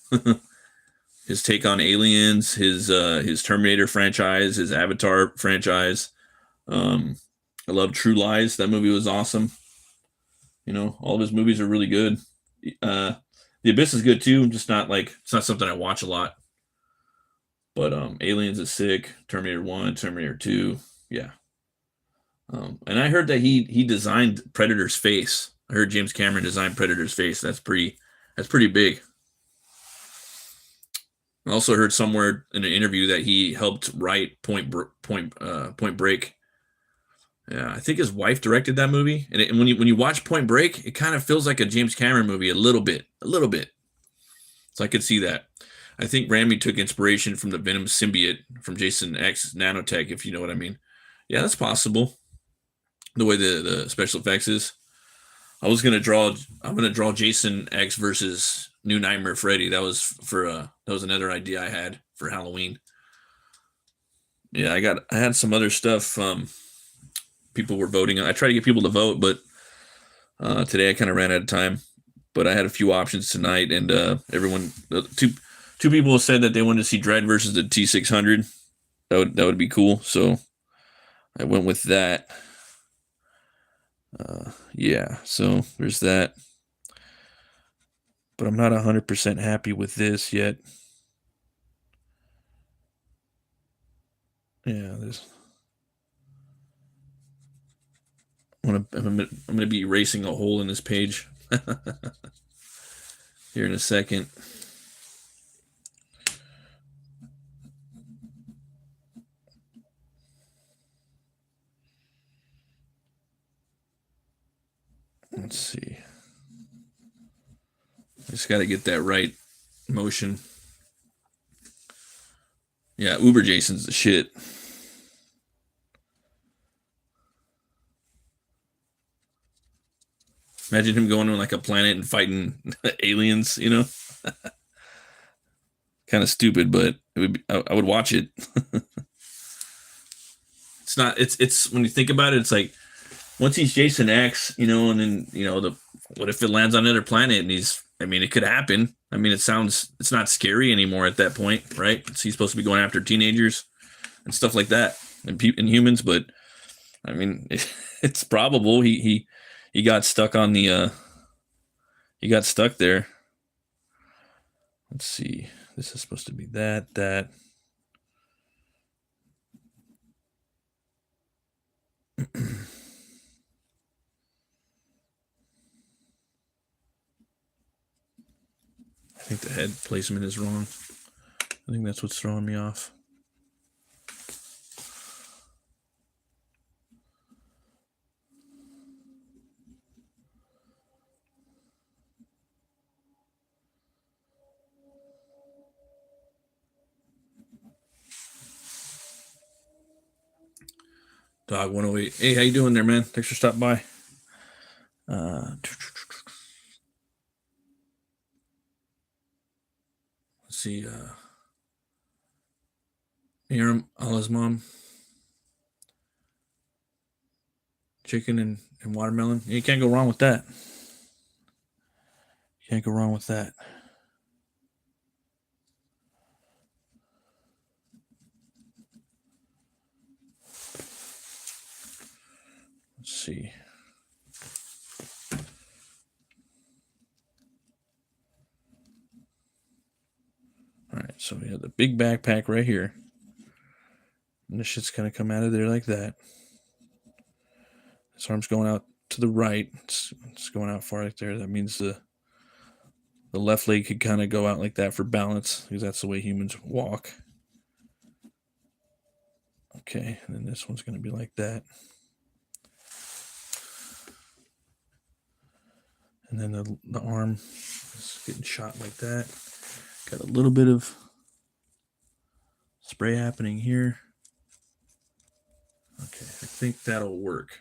His take on aliens, his Terminator franchise, his Avatar franchise. I love True Lies. That movie was awesome. All of his movies are really good. The Abyss is good too. Just not like it's not something I watch a lot. But Aliens is sick. Terminator 1, Terminator 2, yeah. And I heard that he designed Predator's face. I heard James Cameron designed Predator's face. That's pretty big. I also heard somewhere in an interview that he helped write Point Break. Yeah, I think his wife directed that movie. And when you watch Point Break, it kind of feels like a James Cameron movie a little bit. So I could see that. I think Raimi took inspiration from the Venom symbiote from Jason X Nanotech, if you know what I mean. Yeah, that's possible. The way the special effects is. I'm gonna draw Jason X versus New Nightmare Freddy. That was another idea I had for Halloween. Yeah, I had some other stuff. People were voting. I tried to get people to vote, but today I kind of ran out of time. But I had a few options tonight, and everyone, two people said that they wanted to see Dredd versus the T-600. That would be cool. So I went with that. Yeah, so there's that. But I'm not 100% happy with this yet. Yeah, I'm gonna be erasing a hole in this page here in a second. Let's see. Just got to get that right motion. Yeah, Uber Jason's the shit. Imagine him going on like a planet and fighting aliens, Kind of stupid, but I would watch it. It's when you think about it, it's like once he's Jason X, and then, what if it lands on another planet and it could happen. It's not scary anymore at that point, right? So he's supposed to be going after teenagers and stuff like that and humans, but it's probable he got stuck on the he got stuck there. Let's see. This is supposed to be that. I think the head placement is wrong. I think that's what's throwing me off. Dog 108. Hey, how you doing there, man? Thanks for stopping by. Let's see. Aram, Allah's mom. Chicken and watermelon. You can't go wrong with that. Can't go wrong with that. Let's see. All right, so we have the big backpack right here. And this shit's going to come out of there like that. This arm's going out to the right. It's going out far right there. That means the left leg could kind of go out like that for balance, because that's the way humans walk. Okay, and then this one's going to be like that. And then the arm is getting shot like that. Got a little bit of spray happening here. Okay, I think that'll work.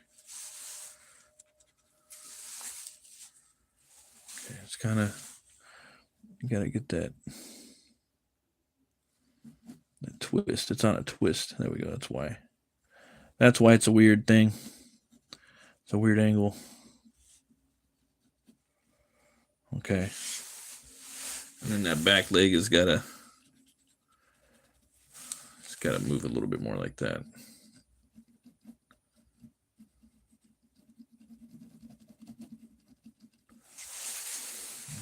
Okay, it's kind of, you gotta get that twist. It's on a twist. There we go. That's why. That's why it's a weird thing. It's a weird angle. Okay. And then that back leg has gotta, it's gotta move a little bit more like that.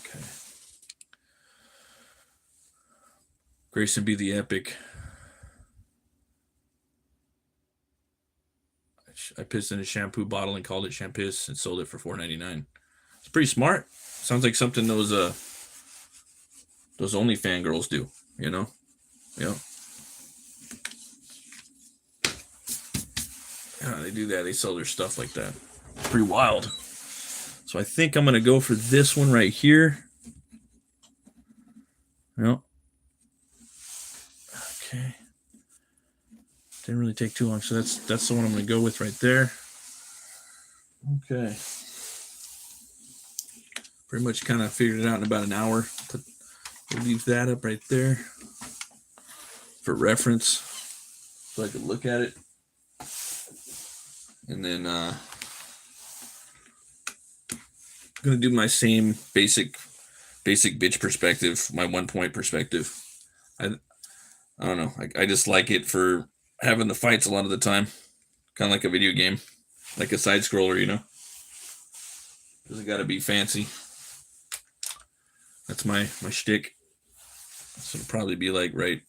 Okay. Grayson be the epic. I pissed in a shampoo bottle and called it Champiss and sold it for $4.99. It's pretty smart. Sounds like something those OnlyFans girls do, you know? Yeah. Yeah, they do that. They sell their stuff like that. It's pretty wild. So I think I'm gonna go for this one right here. Yep. Okay. Didn't really take too long, so that's the one I'm gonna go with right there. Okay. Pretty much kind of figured it out in about an hour. We'll leave that up right there for reference, so I could look at it. And then I'm gonna do my same basic bitch perspective, my 1-point perspective. I don't know. I just like it for having the fights a lot of the time, kind of like a video game, like a side scroller, you know. Doesn't got to be fancy. That's my shtick. So it'll probably be like right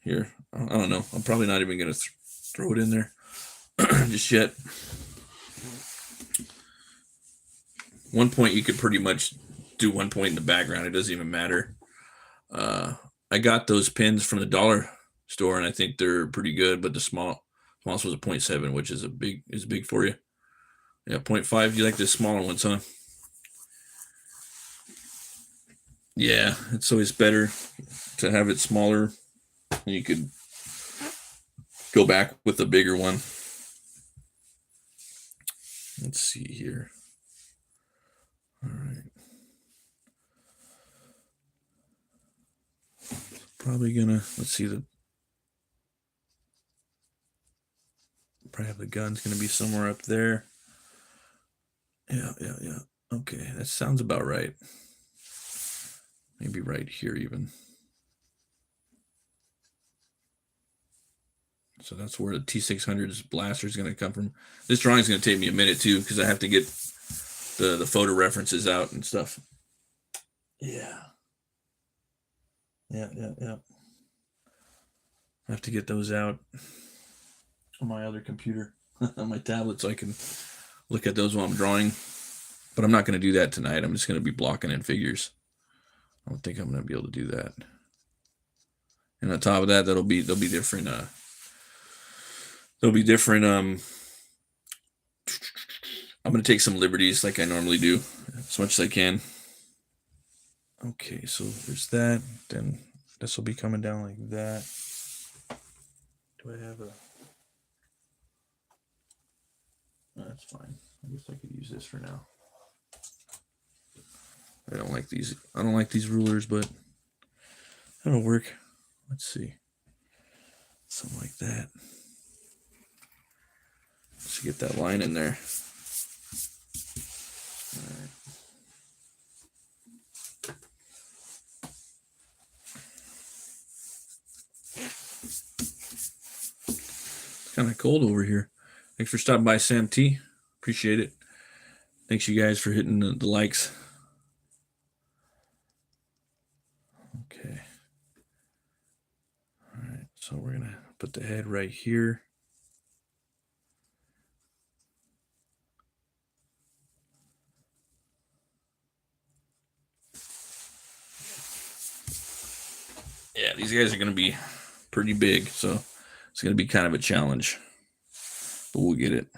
here. I don't know. I'm probably not even gonna throw it in there just yet. 1 point, you could pretty much do 1 point in the background. It doesn't even matter. I got those pins from the dollar store, and I think they're pretty good. But the smallest was a 0.7, which is big for you. Yeah, 0.5. You like the smaller ones, huh? Yeah, it's always better to have it smaller. And you could go back with a bigger one. Let's see here. All right. Probably gonna, let's see, probably have the gun's gonna be somewhere up there. Yeah. Okay, that sounds about right. Maybe right here even. So that's where the T-600's blaster is going to come from. This drawing is going to take me a minute too, because I have to get the photo references out and stuff. Yeah. I have to get those out on my other computer, on my tablet, so I can look at those while I'm drawing. But I'm not going to do that tonight. I'm just going to be blocking in figures. I don't think I'm going to be able to do that. And on top of that, there'll be different. There'll be different. I'm going to take some liberties like I normally do, as much as I can. Okay, so there's that. Then this will be coming down like that. Do I have a? No, that's fine. I guess I could use this for now. I don't like these. I don't like these rulers, but that'll work. Let's see. Something like that. Let's get that line in there. All right. kind of cold over here. Thanks for stopping by, Sam T. Appreciate it. Thanks you guys for hitting the likes. Okay. All right. So we're going to put the head right here. Yeah, these guys are going to be pretty big, so it's going to be kind of a challenge, but we'll get it.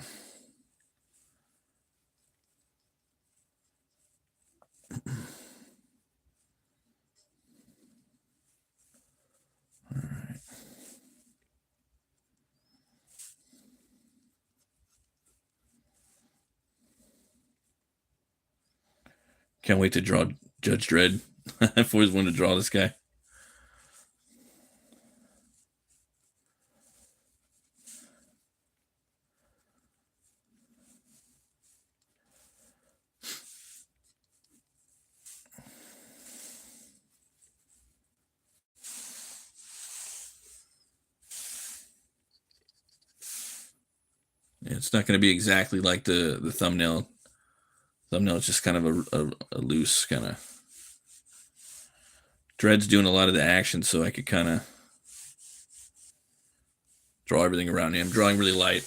All right. Can't wait to draw Judge Dredd. I've always wanted to draw this guy. Yeah, it's not going to be exactly like the thumbnail. Thumbnail is just kind of a loose kind of. Dredd's doing a lot of the action, so I could kind of draw everything around him. I'm drawing really light.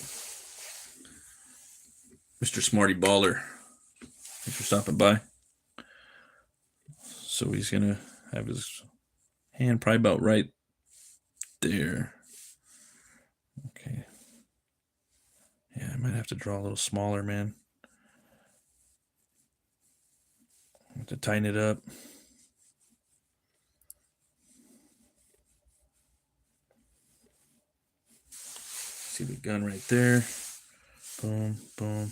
Mr. Smarty Baller, thanks for stopping by. So he's going to have his hand probably about right there. Okay. Yeah, I might have to draw a little smaller, man. I have to tighten it up. See the gun right there. Boom, boom.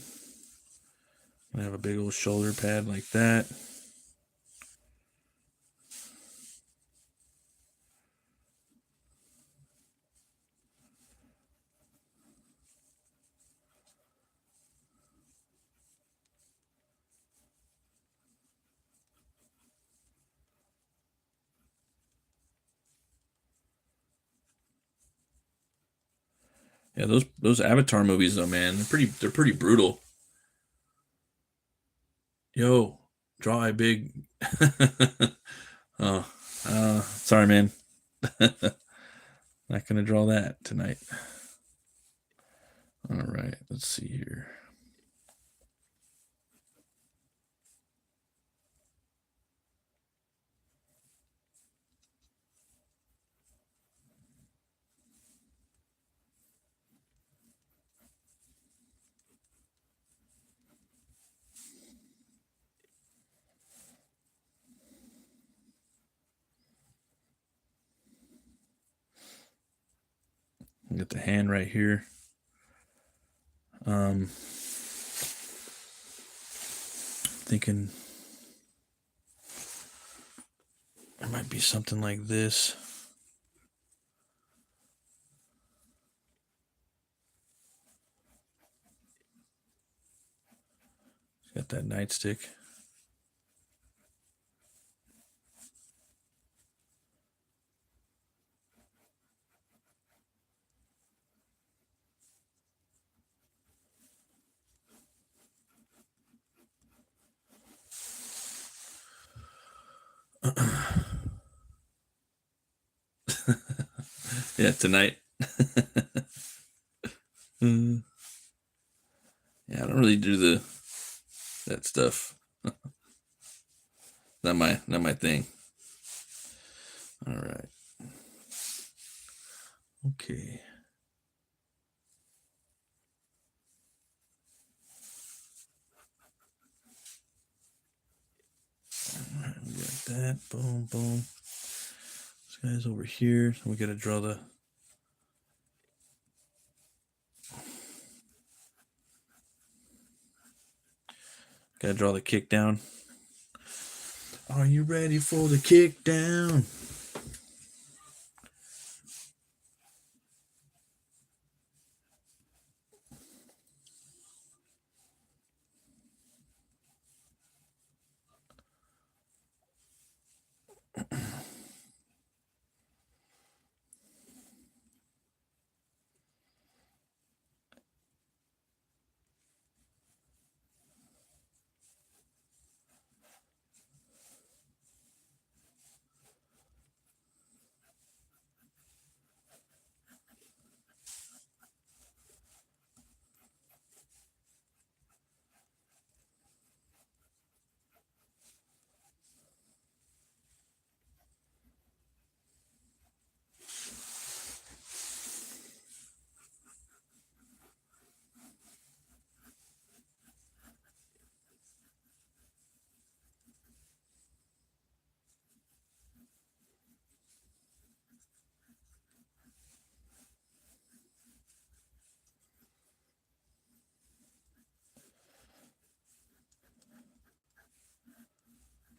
I'm gonna have a big old shoulder pad like that. Yeah, those Avatar movies though, man, they're pretty brutal. Yo, draw a big. Oh, sorry, man. Not gonna draw that tonight. All right, let's see here. Get the hand right here. Thinking it might be something like this. Got that nightstick. Yeah, tonight. Yeah, I don't really do that stuff. Not my thing. All right. Okay. All right, we got that. Boom, boom. This guy's over here. So we got to draw the. Got to draw the kick down. Are you ready for the kick down?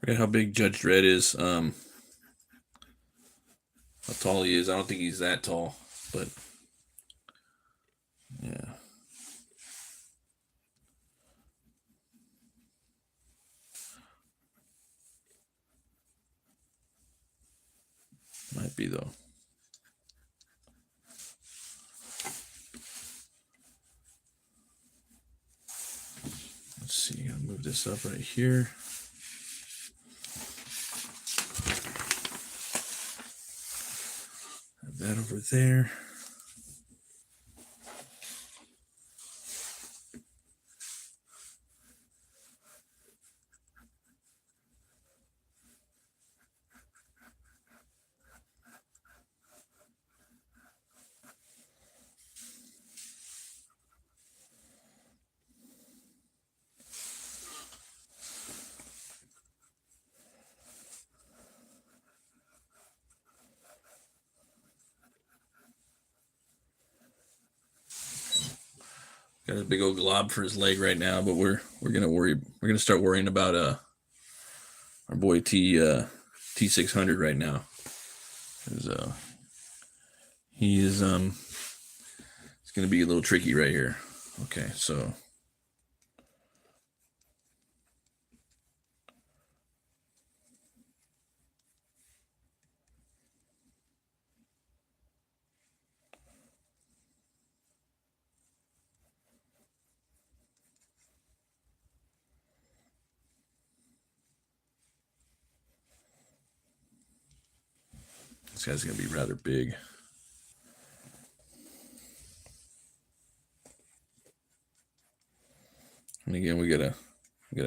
Forget how big Judge Dredd is. How tall he is. I don't think he's that tall, but yeah. Might be though. Let's see, I'll move this up right here. Have that over there. Got a big old glob for his leg right now, but we're gonna start worrying about our boy T600 right now. He is it's gonna be a little tricky right here. Okay, so this guy's gonna be rather big. And again, we gotta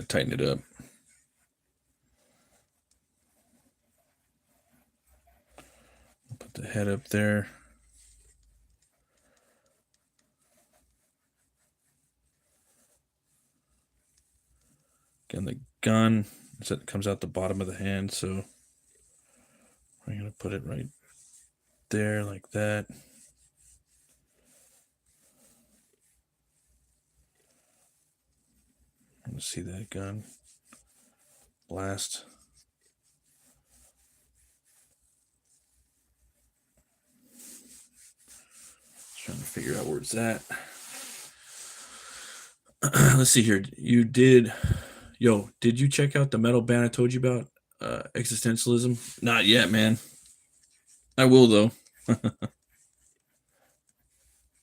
tighten it up. Put the head up there. Again, the gun comes out the bottom of the hand, so we're gonna put it right there like that. Let's see that gun. Blast. Just trying to figure out where it's at. Let's see here. Did you check out the metal band I told you about? Existentialism? Not yet, man. I will though. I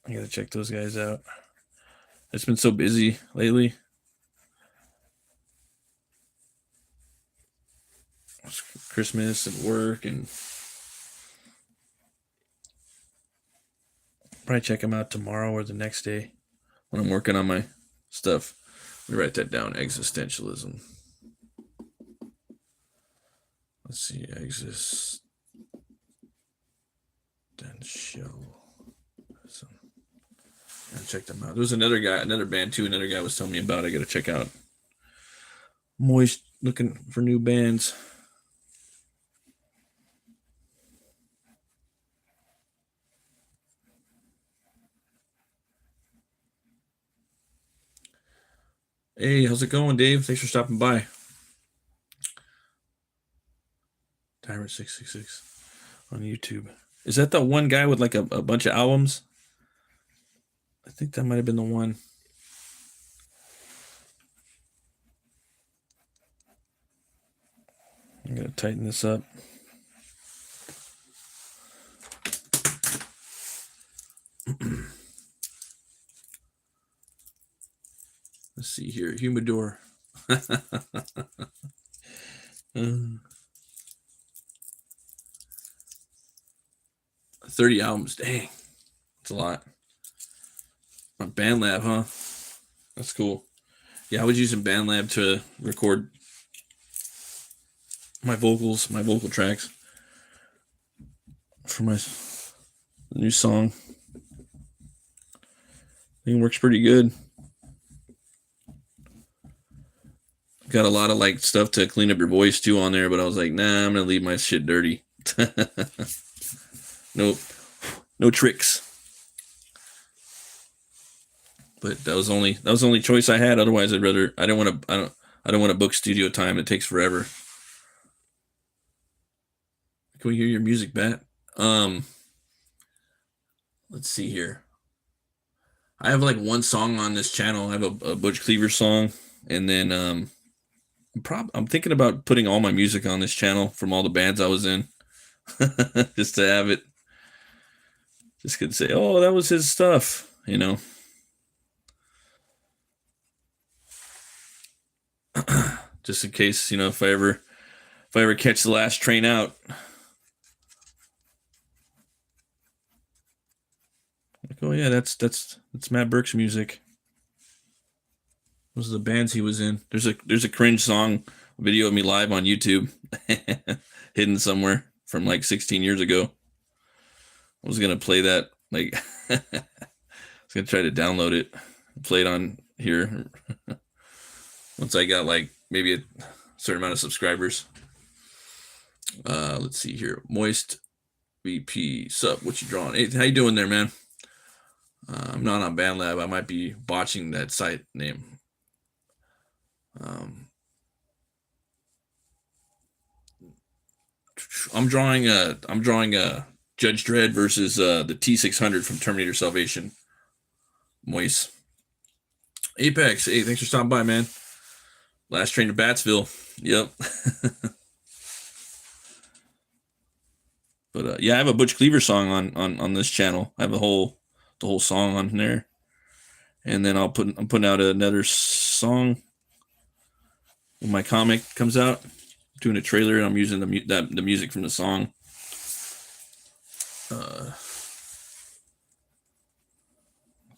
gotta check those guys out. It's been so busy lately. Christmas and work, and probably check them out tomorrow or the next day when I'm working on my stuff. Let me write that down. Existentialism. Let's see. Existential. Gotta check them out. There was another band too. Another guy was telling me about. I gotta check out. I'm always looking for new bands. Hey, how's it going, Dave? Thanks for stopping by. Tyrant 666 on YouTube. Is that the one guy with like a bunch of albums? I think that might have been the one. I'm gonna tighten this up. Let's see here. Humidor. 30 albums. Dang. That's a lot. On BandLab, huh? That's cool. Yeah, I was using BandLab to record my vocals, my vocal tracks for my new song. I think it works pretty good. Got a lot of like stuff to clean up your voice too on there, but I was like, nah, I'm gonna leave my shit dirty. Nope, no tricks. But that was the only choice I had. Otherwise, I don't want to book studio time. It takes forever. Can we hear your music, Bat? Let's see here. I have like one song on this channel. I have a Butch Cleaver song, and then I'm thinking about putting all my music on this channel from all the bands I was in, just to have it. Just could say, oh, that was his stuff, you know. Just in case, you know, if I ever catch the last train out. Like, oh yeah, that's Matt Burke's music. Those are the bands he was in. There's a cringe song video of me live on YouTube, hidden somewhere from like 16 years ago. I was gonna play that, like, I was gonna try to download it, play it on here once I got like maybe a certain amount of subscribers. Let's see here. Moist VP sub, what you drawing? Hey, how you doing there, man? I'm not on BandLab. I might be botching that site name. I'm drawing Judge Dredd versus the T-600 from Terminator Salvation. Moist. Apex, hey, thanks for stopping by, man. Last train to Battsville. Yep. But yeah, I have a Butch Cleaver song on this channel. I have the whole song on there, and then I'm putting out another song when my comic comes out. I'm doing a trailer, and I'm using the music from the song. Let's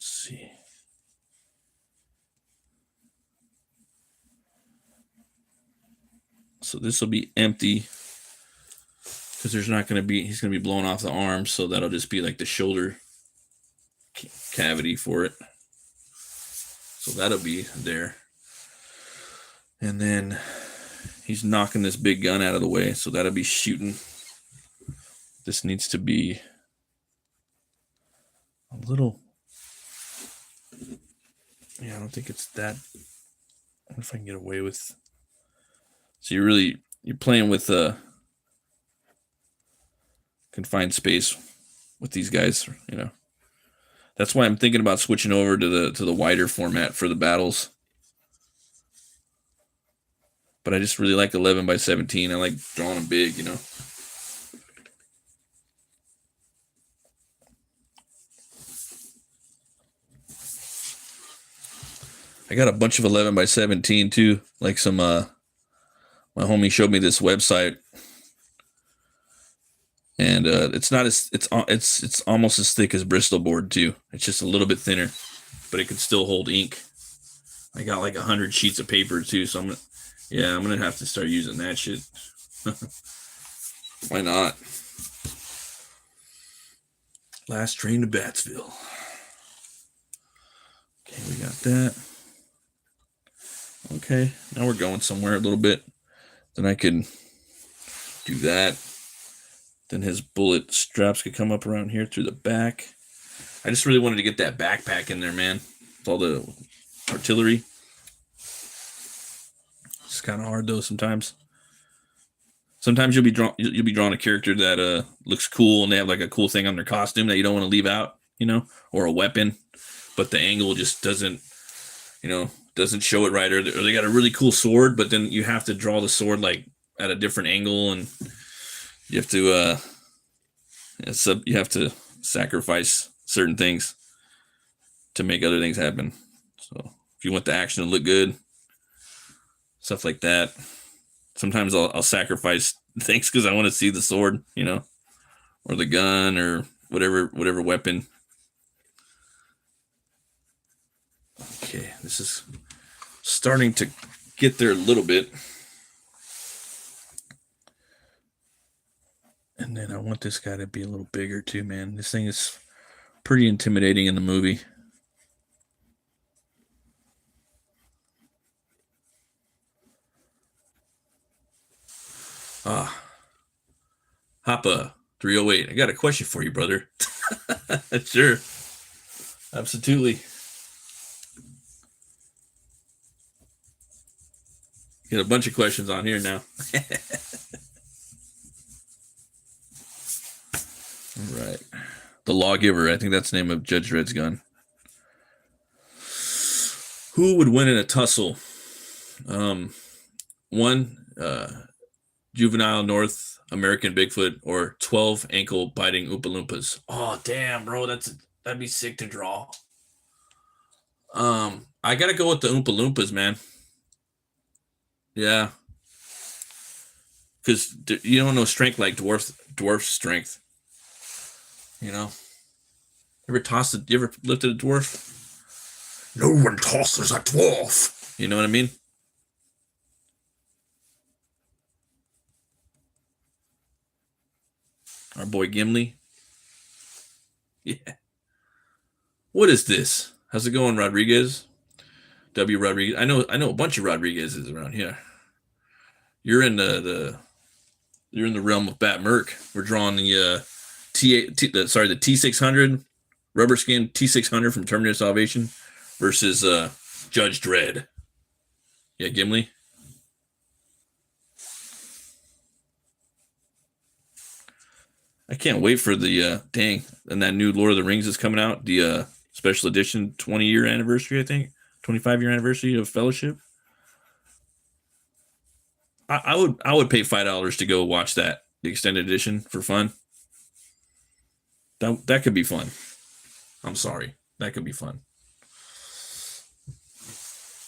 see. So this will be empty because he's going to be blowing off the arm, so that'll just be like the shoulder cavity for it. So that'll be there. And then he's knocking this big gun out of the way, so that'll be shooting. This needs to be a little, yeah, I don't think it's that. I don't know if I can get away with. So you're playing with confined space with these guys, you know. That's why I'm thinking about switching over to the wider format for the battles. But I just really like 11 by 17. I like drawing them big, you know. I got a bunch of 11 by 17 too. Like some my homie showed me this website, and it's almost as thick as Bristol board too. It's just a little bit thinner, but it can still hold ink. I got like 100 sheets of paper too, so I'm gonna have to start using that shit. Why not? Last train to Battsville. Okay, we got that. Okay, now we're going somewhere a little bit. Then I can do that. Then his bullet straps could come up around here through the back. I just really wanted to get that backpack in there, man. With all the artillery. It's kind of hard though sometimes. Sometimes you'll be drawing a character that looks cool, and they have like a cool thing on their costume that you don't want to leave out, you know, or a weapon, but the angle just doesn't show it right, or they got a really cool sword, but then you have to draw the sword like at a different angle, and you have to sacrifice certain things to make other things happen. So if you want the action to look good, stuff like that. Sometimes I'll sacrifice things because I want to see the sword, you know, or the gun, or whatever weapon. Okay, this is starting to get there a little bit. And then I want this guy to be a little bigger too, man. This thing is pretty intimidating in the movie. Hoppa 308. I got a question for you, brother. Sure. Absolutely. Get a bunch of questions on here now. All right. The Lawgiver. I think that's the name of Judge Dredd's gun. Who would win in a tussle? One, juvenile North American Bigfoot, or 12 ankle biting Oompa Loompas. Oh, damn, bro. That'd be sick to draw. I gotta go with the Oompa Loompas, man. Yeah. Because you don't know strength like dwarf strength. You know? You ever lifted a dwarf? No one tosses a dwarf. You know what I mean? Our boy Gimli. Yeah. What is this? How's it going, Rodriguez? W. Rodriguez. I know a bunch of Rodriguez's around here. You're in you're in the realm of BATT MURK. We're drawing the the T600 rubber skin T600 from Terminator Salvation versus Judge Dredd. Yeah, Gimli. I can't wait for the and that new Lord of the Rings is coming out, the special edition 20-year anniversary, I think. 25-year anniversary of Fellowship. I would pay $5 to go watch that, the extended edition, for fun. That could be fun. I'm sorry. That could be fun.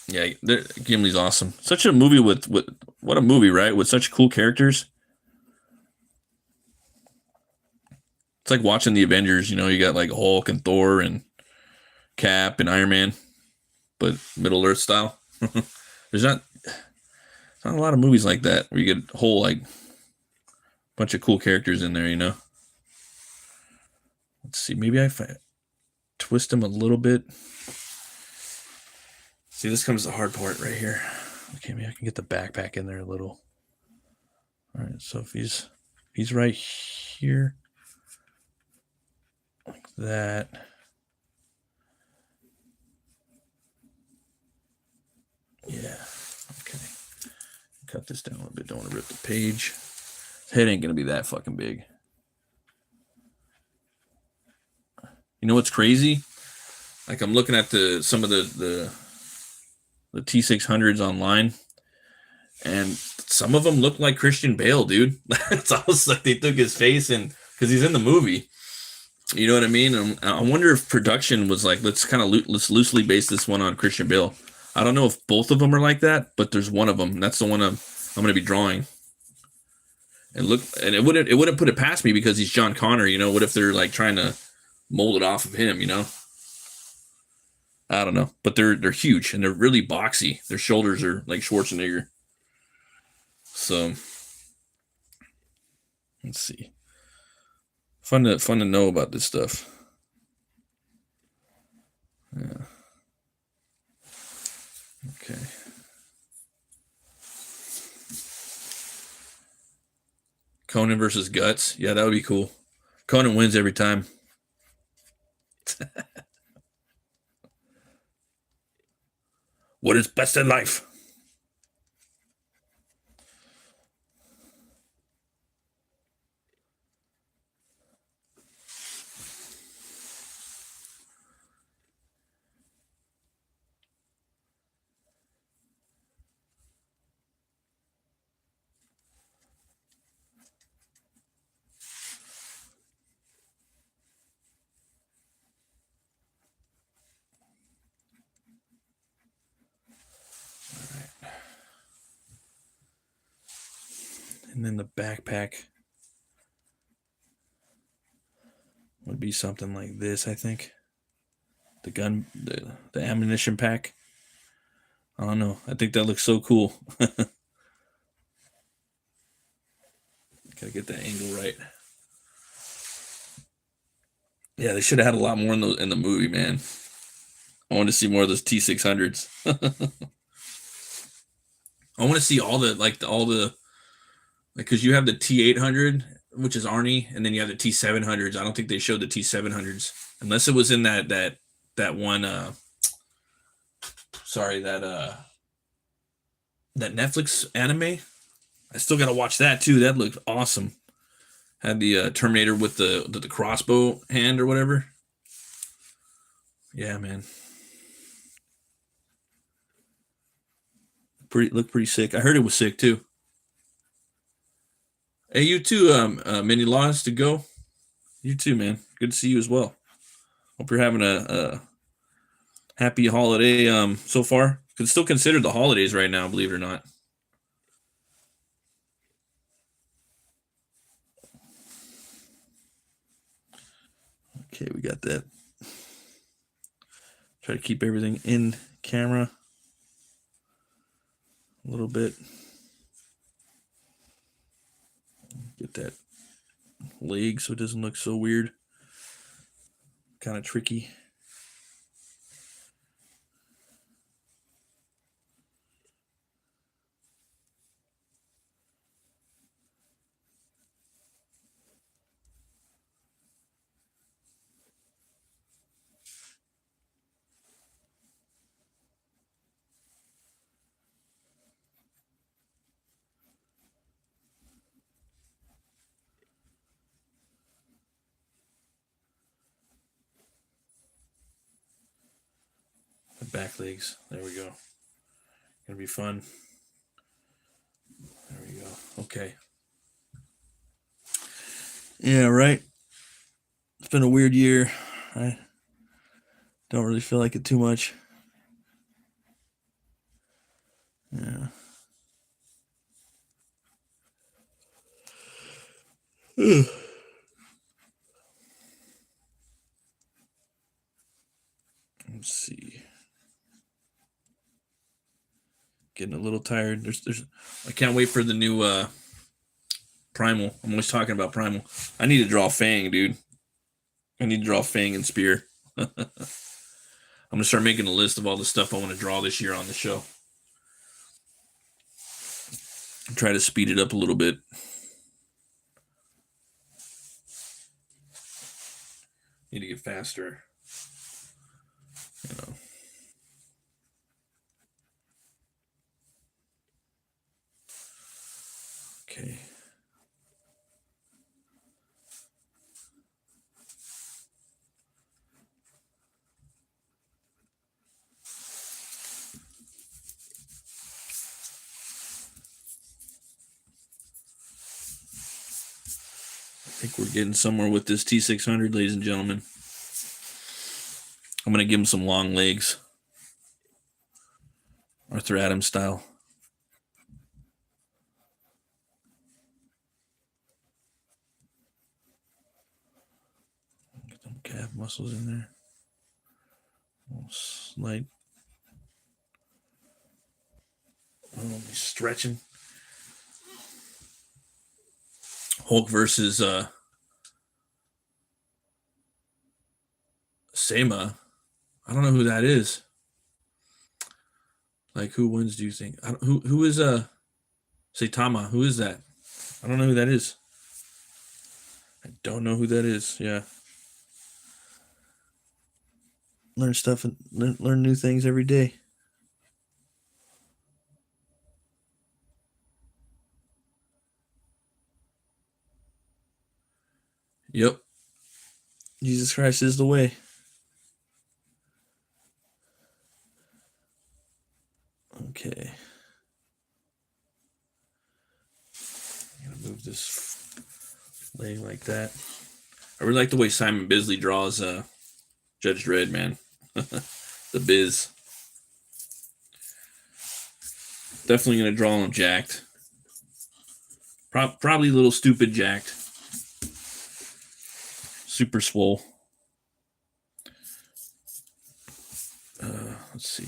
Yeah, Gimli's awesome. Such a movie with what a movie, right? With such cool characters. It's like watching the Avengers, you know, you got like Hulk and Thor and Cap and Iron Man, but Middle Earth style. There's not a lot of movies like that where you get a whole like bunch of cool characters in there, you know. Let's see, maybe I twist them a little bit. See, this comes the hard part right here. Okay, maybe I can get the backpack in there a little. All right, so if he's right here, like that. Yeah, okay. Cut this down a little bit. Don't want to rip the page. His head ain't gonna be that fucking big. You know what's crazy? Like I'm looking at some of the T600s online, and some of them look like Christian Bale, dude. It's almost like they took his face and because he's in the movie. You know what I mean? I wonder if production was like, let's loosely base this one on Christian Bale. I don't know if both of them are like that, but there's one of them. And that's the one I'm going to be drawing. And it wouldn't put it past me because he's John Connor. You know, what if they're like trying to mold it off of him? You know, I don't know, but they're huge and they're really boxy. Their shoulders are like Schwarzenegger. So let's see. Fun to know about this stuff. Yeah. Okay. Conan versus Guts. Yeah, that would be cool. Conan wins every time. What is best in life? And then the backpack would be something like this, I think. The ammunition pack. I don't know. I think that looks so cool. Gotta get that angle right. Yeah, they should have had a lot more in the movie, man. I want to see more of those T600s. I want to see all the because you have the T800, which is Arnie, and then you have the T700s. I don't think they showed the T700s unless it was in that one. That Netflix anime. I still gotta watch that too. That looked awesome. Had the Terminator with the crossbow hand or whatever. Yeah, man. Looked pretty sick. I heard it was sick too. Hey, you too, many laws to go. You too, man. Good to see you as well. Hope you're having a happy holiday so far. Could still consider the holidays right now, believe it or not. Okay, we got that. Try to keep everything in camera a little bit. Get that leg so it doesn't look so weird. Kind of tricky. The back legs. There we go. Gonna be fun. There we go. Okay. Yeah, right. It's been a weird year. I don't really feel like it too much. Yeah. Let's see. Getting a little tired. I can't wait for the new Primal. I'm always talking about Primal. I need to draw Fang, dude. I need to draw Fang and Spear. I'm gonna start making a list of all the stuff I want to draw this year on the show. Try to speed it up a little bit. Need to get faster. You know. Okay. I think we're getting somewhere with this T-600, ladies and gentlemen. I'm going to give him some long legs. Arthur Adams style. Get some calf muscles in there. Slight. Oh, he's stretching. Hulk versus Sema. I don't know who that is. Like, who wins, do you think? Who is Saitama? Who is that? I don't know who that is. I don't know who that is. Yeah. Learn stuff and learn new things every day. Yep. Jesus Christ is the way. Okay. I'm gonna move this leg like that. I really like the way Simon Bisley draws Judge Dredd, man. The Biz. Definitely gonna draw him jacked. Probably a little stupid jacked. Super swole. Let's see.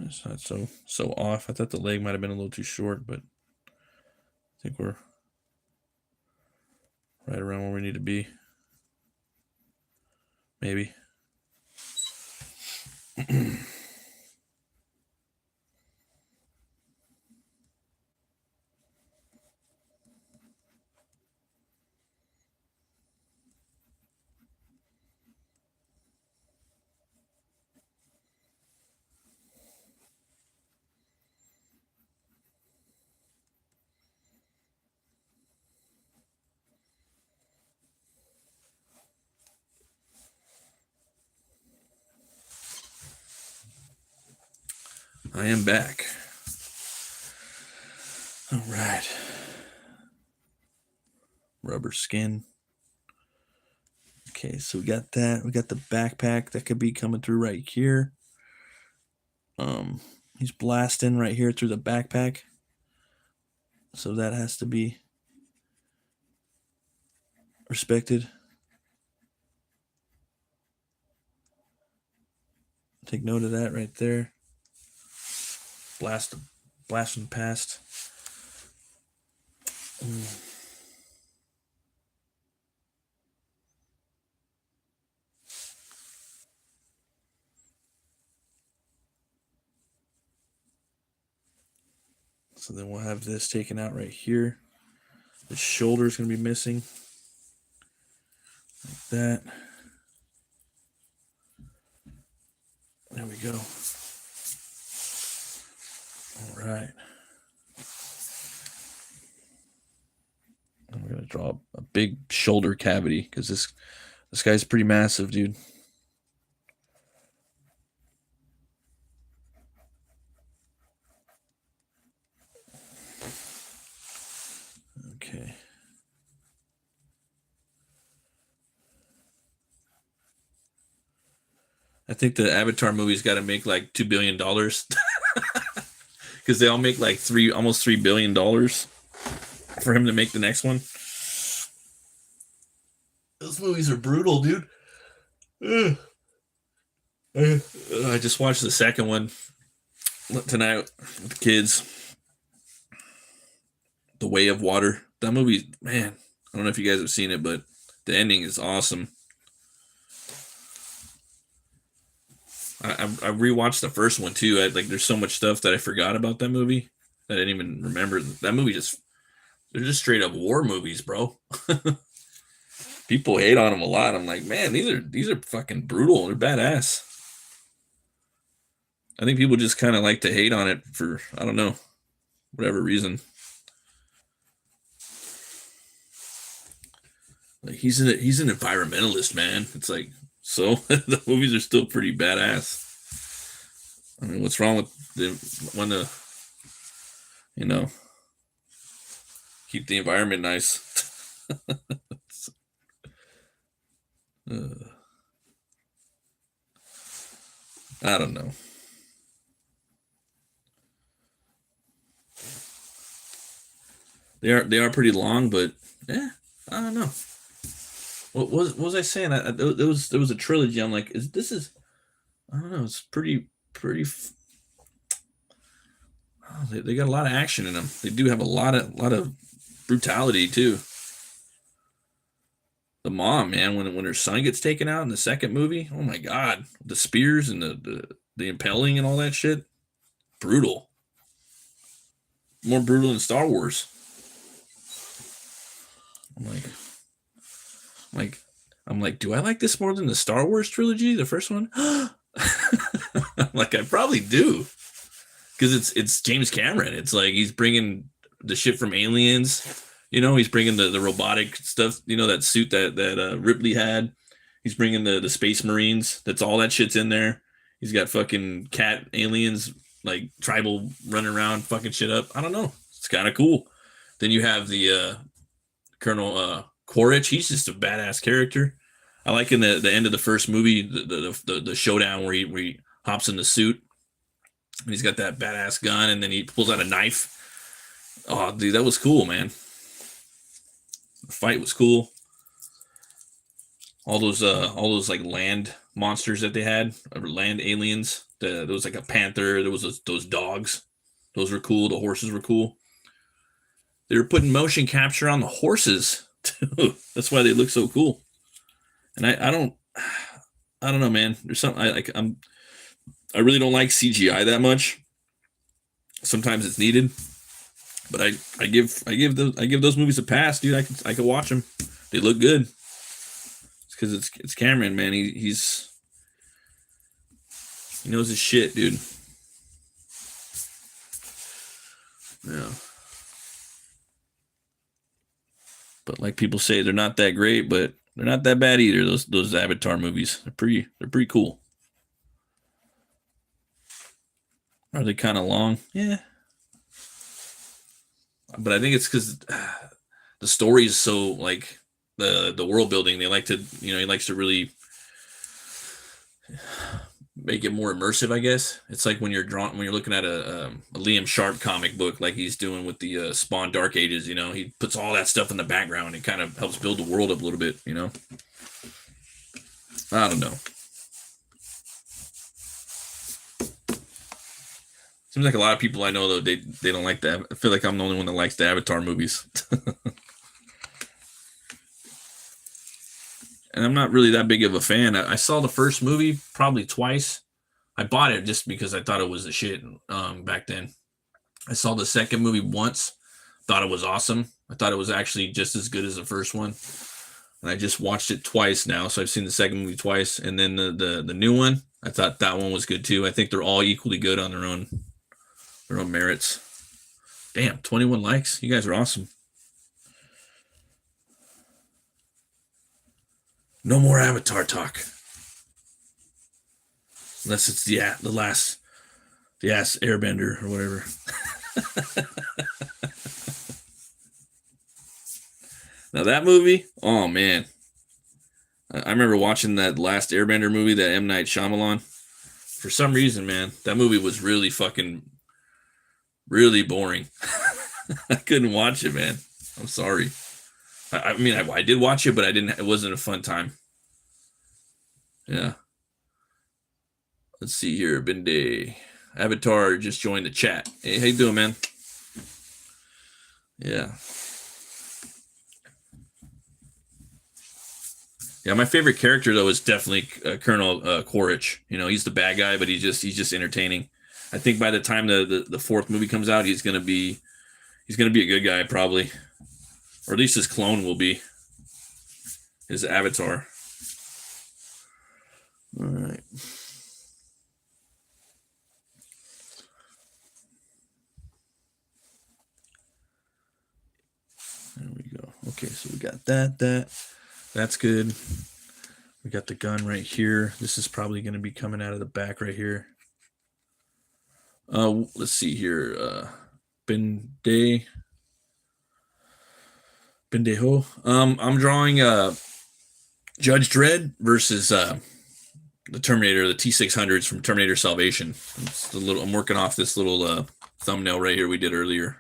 It's not so off. I thought the leg might have been a little too short, but I think we're right around where we need to be. Maybe. I am back. All right. Rubber skin. Okay, so we got that. We got the backpack that could be coming through right here. He's blasting right here through the backpack. So that has to be respected. Take note of that right there. Blasting past. So then we'll have this taken out right here. The shoulder is going to be missing. Like that. There we go. All right. I'm going to draw a big shoulder cavity because this guy's pretty massive, dude. Okay. I think the Avatar movie's got to make like $2 billion because they all make like almost $3 billion for him to make the next one. Those movies are brutal, dude. I just watched the second one tonight with the kids. The Way of Water. That movie, man, I don't know if you guys have seen it, but the ending is awesome. I rewatched the first one too. There's so much stuff that I forgot about that movie that I didn't even remember. That movie they're just straight up war movies, bro. People hate on them a lot. I'm like, man, these are fucking brutal. They're badass. I think people just kind of like to hate on it for, I don't know, whatever reason. Like he's an environmentalist, man. It's like, so the movies are still pretty badass. I mean, what's wrong with keep the environment nice? I don't know. They are pretty long, but I don't know. What was I saying? There was a trilogy. I'm like, I don't know. It's pretty. They got a lot of action in them. They do have a lot of brutality too. The mom, man, when her son gets taken out in the second movie, oh my god, the spears and the impaling and all that shit, brutal. More brutal than Star Wars. I'm like, do I like this more than the Star Wars trilogy, the first one? I'm like, I probably do, because it's James Cameron. It's like he's bringing the shit from Aliens. He's bringing the robotic stuff. That suit that Ripley had. He's bringing the Space Marines. That's all that shit's in there. He's got fucking cat aliens, like tribal, running around fucking shit up. I don't know. It's kind of cool. Then you have the Colonel Quaritch. He's just a badass character. I like in the end of the first movie, the showdown where he hops in the suit and he's got that badass gun and then he pulls out a knife. Oh, dude, that was cool, man. The fight was cool. All those like land monsters that they had, or land aliens. There was like a panther. There was those dogs. Those were cool. The horses were cool. They were putting motion capture on the horses too. That's why they look so cool. And I don't know, man. There's something I really don't like CGI that much. Sometimes it's needed, but I give those movies a pass, dude. I could watch them. They look good. It's because it's Cameron, man. He knows his shit, dude. Yeah. But like people say, they're not that great, but they're not that bad either. Those Avatar movies, they're pretty cool. Are they kind of long? Yeah. But I think it's because the story is so like the world building. They like to, he likes to really make it more immersive. I guess it's like when you're looking at a Liam Sharp comic book, like he's doing with the Spawn Dark Ages. He puts all that stuff in the background. It kind of helps build the world up a little bit. I don't know. Seems like a lot of people I know though they don't like that. I feel like I'm the only one that likes the Avatar movies. And I'm not really that big of a fan. I saw the first movie probably twice. I bought it just because I thought it was the shit back then. I saw the second movie once, thought it was awesome. I thought it was actually just as good as the first one. And I just watched it twice now, so I've seen the second movie twice. And then the new one, I thought that one was good too. I think they're all equally good on their own merits. Damn, 21 likes. You guys are awesome. No more Avatar talk. Unless it's the ass airbender or whatever. Now that movie, oh man. I remember watching that last Airbender movie, that M. Night Shyamalan. For some reason, man, that movie was really boring. I couldn't watch it, man. I'm sorry. I mean, I did watch it, but it wasn't a fun time. Yeah. Let's see here. Binde. Avatar just joined the chat. Hey, how you doing, man? Yeah. Yeah, my favorite character though is definitely Colonel Quaritch. He's the bad guy, but he's just entertaining. I think by the time the fourth movie comes out, he's gonna be a good guy probably, or at least his clone will be. His avatar. All right. There we go. Okay, so we got that's good. We got the gun right here. This is probably going to be coming out of the back right here. Let's see here. Bendejo. I'm drawing Judge Dredd versus the Terminator, the T-600s from Terminator Salvation. I'm working off this little thumbnail right here we did earlier.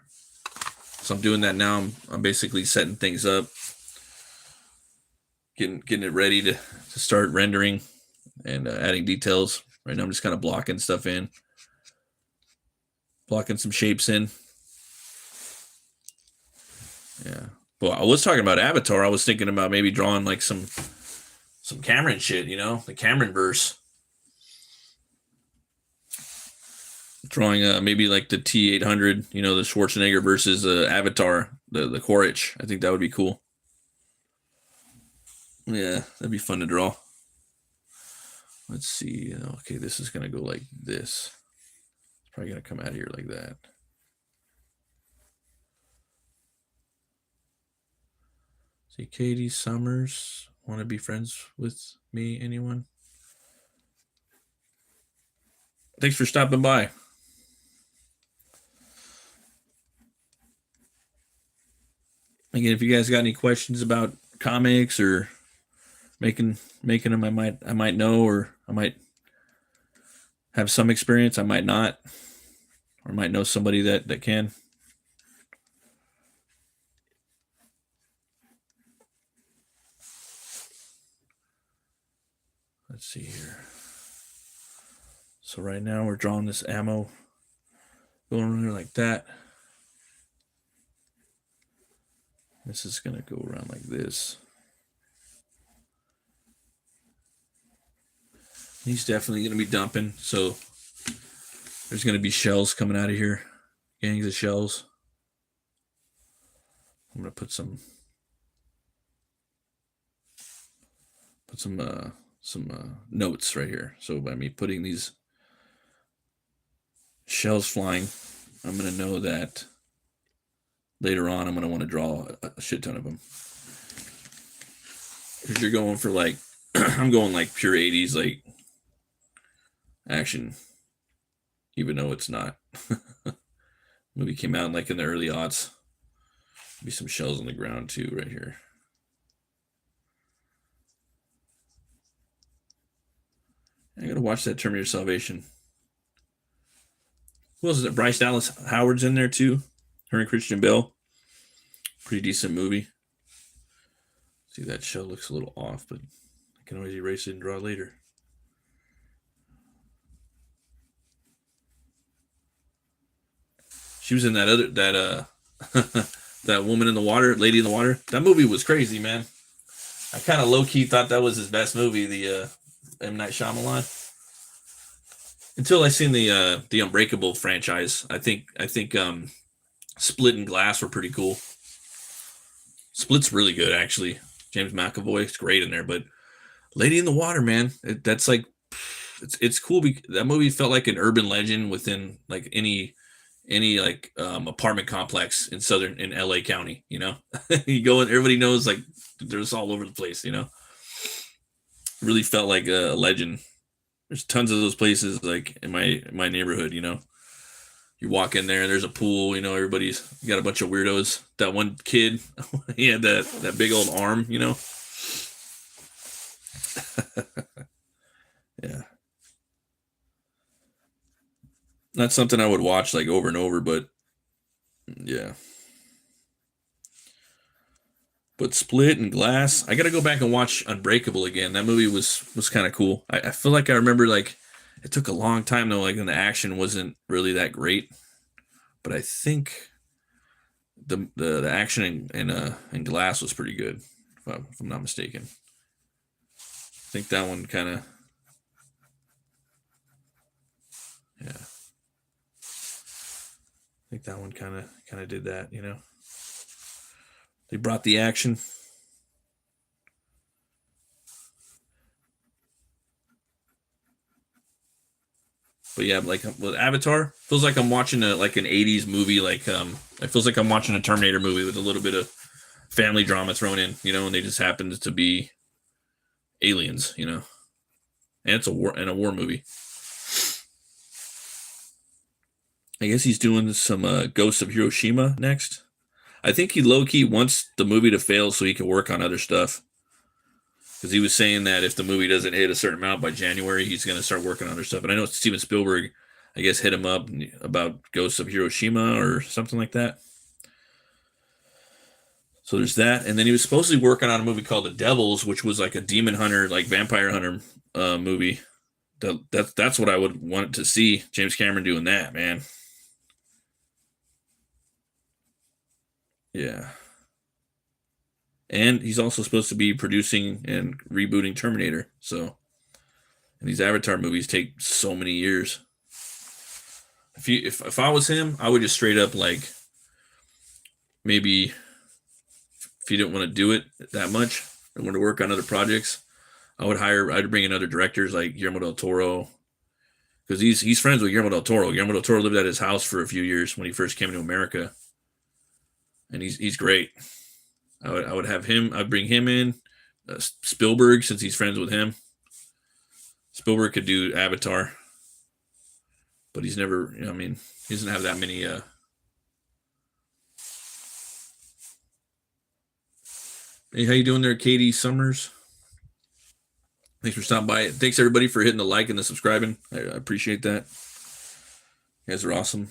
So I'm doing that now. I'm basically setting things up, getting it ready to start rendering and adding details. Right now I'm just kind of blocking stuff in, blocking some shapes in. Yeah. Well, I was talking about Avatar. I was thinking about maybe drawing like some Cameron shit, the Cameron verse. Drawing maybe like the T-800, the Schwarzenegger versus Avatar, the Quaritch. I think that would be cool. Yeah, that'd be fun to draw. Let's see. Okay, this is going to go like this. It's probably going to come out of here like that. See, Katie Summers. Want to be friends with me, anyone? Thanks for stopping by. Again, if you guys got any questions about comics or making them, I might know, or I might have some experience, I might not, or I might know somebody that can. Let's see here. So right now we're drawing this ammo going around like that. This is going to go around like this. He's definitely going to be dumping. So there's going to be shells coming out of here. Gangs of shells. I'm going to put some notes right here. So by me putting these shells flying, I'm going to know that later on I'm going to want to draw a shit ton of them. Because you're going for like, I'm going like pure 80s, like action. even though it's not. Movie came out like in the early aughts. Be some shells on the ground too, right here. I gotta watch that Terminator Salvation. Who else is it? Bryce Dallas Howard's in there too. Her and Christian Bale. Pretty decent movie. See, that shell looks a little off, but I can always erase it and draw later. She was in that that woman in the water, lady in the water. That movie was crazy, man. I kind of low key thought that was his best movie, the M Night Shyamalan. Until I seen the Unbreakable franchise, I think Split and Glass were pretty cool. Split's really good, actually. James McAvoy is great in there, but Lady in the Water, man, that's like it's cool. That movie felt like an urban legend within like any like apartment complex in LA County. You know, you go and everybody knows like there's all over the place. You know, really felt like a legend. There's tons of those places like in my neighborhood. You know, you walk in there, there's a pool. You know, everybody's got a bunch of weirdos. That one kid, he had that big old arm. You know. Yeah. Not something I would watch like over and over, but yeah. But Split and Glass, I got to go back and watch Unbreakable again. That movie was kind of cool. I feel like I remember like it took a long time though, like and the action wasn't really that great. But I think the action in Glass was pretty good, if I'm not mistaken. I think that one kind of yeah. I think that one kind of did that, you know. They brought the action. But yeah, like with Avatar, feels like I'm watching like an '80s movie. Like it feels like I'm watching a Terminator movie with a little bit of family drama thrown in, you know, and they just happened to be aliens, you know, and it's a war movie. I guess he's doing some Ghosts of Hiroshima next. I think he low key wants the movie to fail so he can work on other stuff. Because he was saying that if the movie doesn't hit a certain amount by January, he's going to start working on other stuff. And I know Steven Spielberg, I guess, hit him up about Ghosts of Hiroshima or something like that. So there's that. And then he was supposedly working on a movie called The Devils, which was like a demon hunter, like vampire hunter movie. That's what I would want to see James Cameron doing that, man. Yeah. And he's also supposed to be producing and rebooting Terminator. So, and these Avatar movies take so many years. If I was him, I would just straight up like maybe if you didn't want to do it that much and want to work on other projects, I'd bring in other directors like Guillermo del Toro because he's friends with Guillermo del Toro. Guillermo del Toro lived at his house for a few years when he first came to America, and he's great. I would have him. I'd bring him in. Spielberg, since he's friends with him. Spielberg could do Avatar, but he's never. I mean, he doesn't have that many. Hey, how you doing there, Katie Summers? Thanks for stopping by. Thanks everybody for hitting the like and the subscribing. I appreciate that. You guys are awesome.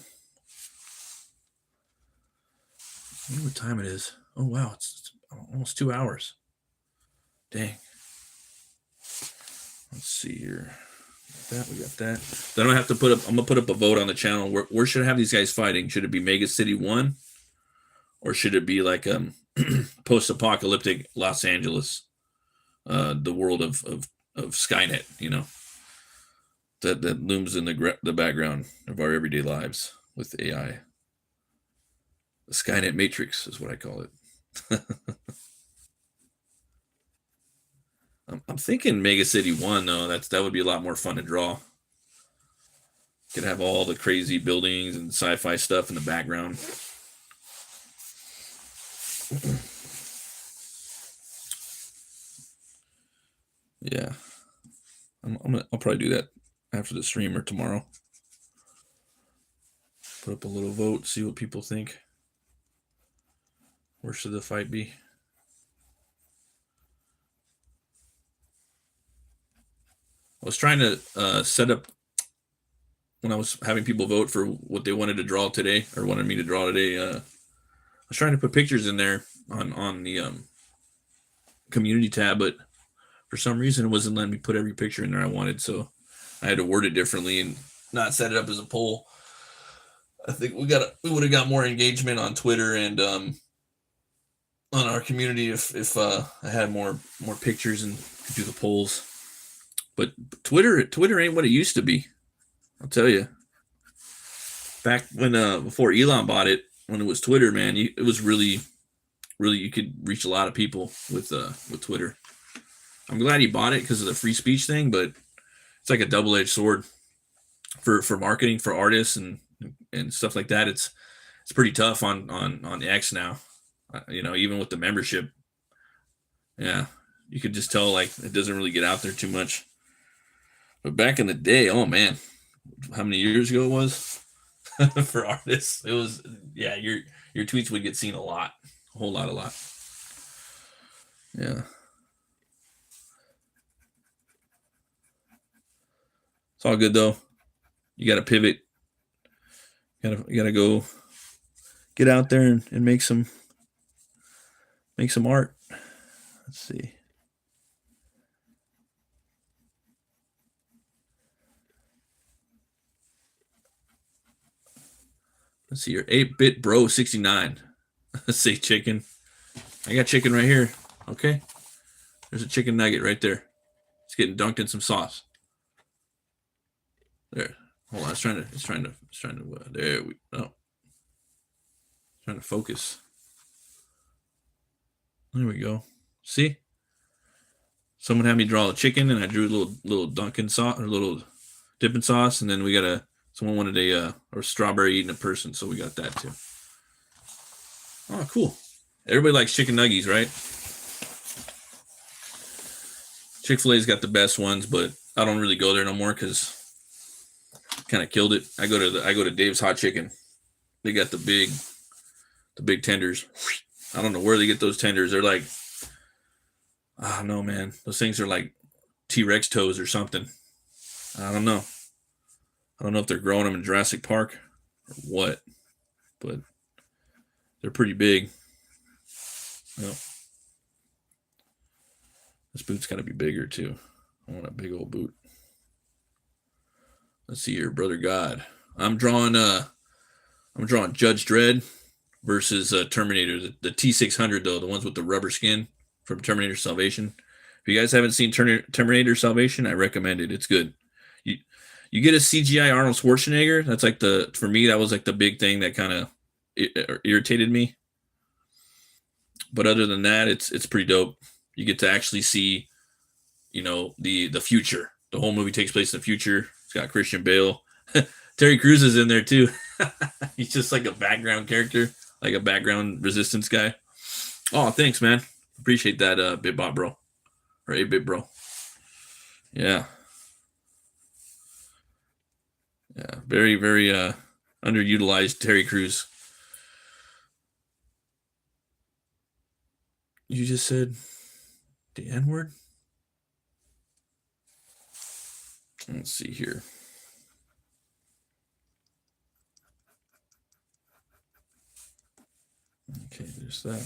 I wonder what time it is. Oh wow, it's almost 2 hours. Dang. Let's see here. We got that. Then I have to put up. I'm gonna put up a vote on the channel. Where should I have these guys fighting? Should it be Mega City 1, or should it be like post-apocalyptic Los Angeles, the world of Skynet? You know, that looms in the background of our everyday lives with AI. The Skynet Matrix is what I call it. I'm thinking Mega City 1 though. That would be a lot more fun to draw. Could have all the crazy buildings and sci-fi stuff in the background. Yeah, I'll probably do that after the stream or tomorrow. Put up a little vote, see what people think. Where should the fight be? I was trying to set up, when I was having people vote for what they wanted to draw today, or wanted me to draw today. I was trying to put pictures in there on the community tab, but for some reason it wasn't letting me put every picture in there I wanted, so I had to word it differently and not set it up as a poll. I think we would have got more engagement on Twitter and on our community if I had more pictures and could do the polls. But Twitter ain't what it used to be. I'll tell you. Back when before Elon bought it, when it was Twitter, man, it was really you could reach a lot of people with Twitter. I'm glad he bought it because of the free speech thing, but it's like a double-edged sword for marketing for artists and stuff like that. It's pretty tough on X now. Even with the membership. Yeah, you could just tell like it doesn't really get out there too much. But back in the day, oh man, how many years ago it was for artists? It was, yeah, your tweets would get seen a lot, a whole lot. Yeah. It's all good though. You got to pivot. You got to go get out there and make some art. Let's see. Let's see here. 8-bit bro 69. Let's say chicken. I got chicken right here. Okay. There's a chicken nugget right there. It's getting dunked in some sauce. There. Hold on. It's trying to there we go. Trying to focus. There we go. See? Someone had me draw a chicken and I drew a little Dunkin' sauce or a little dipping sauce, and then we got someone wanted a strawberry eating a person, so we got that too. Oh, cool. Everybody likes chicken nuggies, right? Chick-fil-A's got the best ones, but I don't really go there no more because kind of killed it. I go to Dave's Hot Chicken. They got the big tenders. I don't know where they get those tenders. They're like, I don't know, man. Those things are like T-Rex toes or something. I don't know. I don't know if they're growing them in Jurassic Park or what, but they're pretty big. Well, this boot's got to be bigger too. I want a big old boot. Let's see here, Brother God. I'm drawing Judge Dredd versus Terminator. The T-600 though, the ones with the rubber skin from Terminator Salvation. If you guys haven't seen Terminator Salvation, I recommend it. It's good. You get a CGI Arnold Schwarzenegger. That's like for me, that was like the big thing that kind of irritated me. But other than that, it's pretty dope. You get to actually see, the future. The whole movie takes place in the future. It's got Christian Bale. Terry Crews is in there too. He's just like a background character, like a background resistance guy. Oh, thanks, man. Appreciate that, BitBot bro, or 8-bit bro. Yeah. Yeah, very, very underutilized Terry Crews. You just said the N-word? Let's see here. Okay, there's that.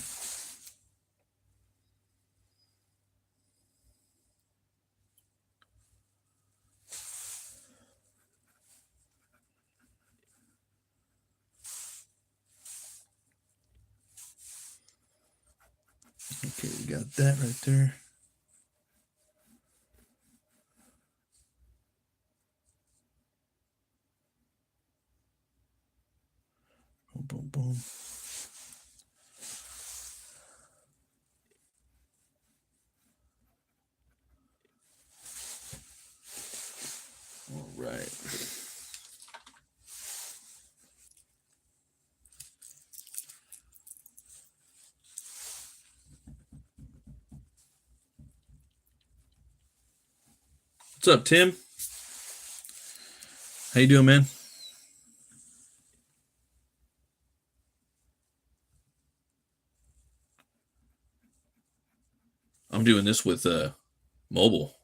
Okay, we got that right there. Boom, boom, boom. All right. What's up, Tim? How you doing, man? doing this with mobile.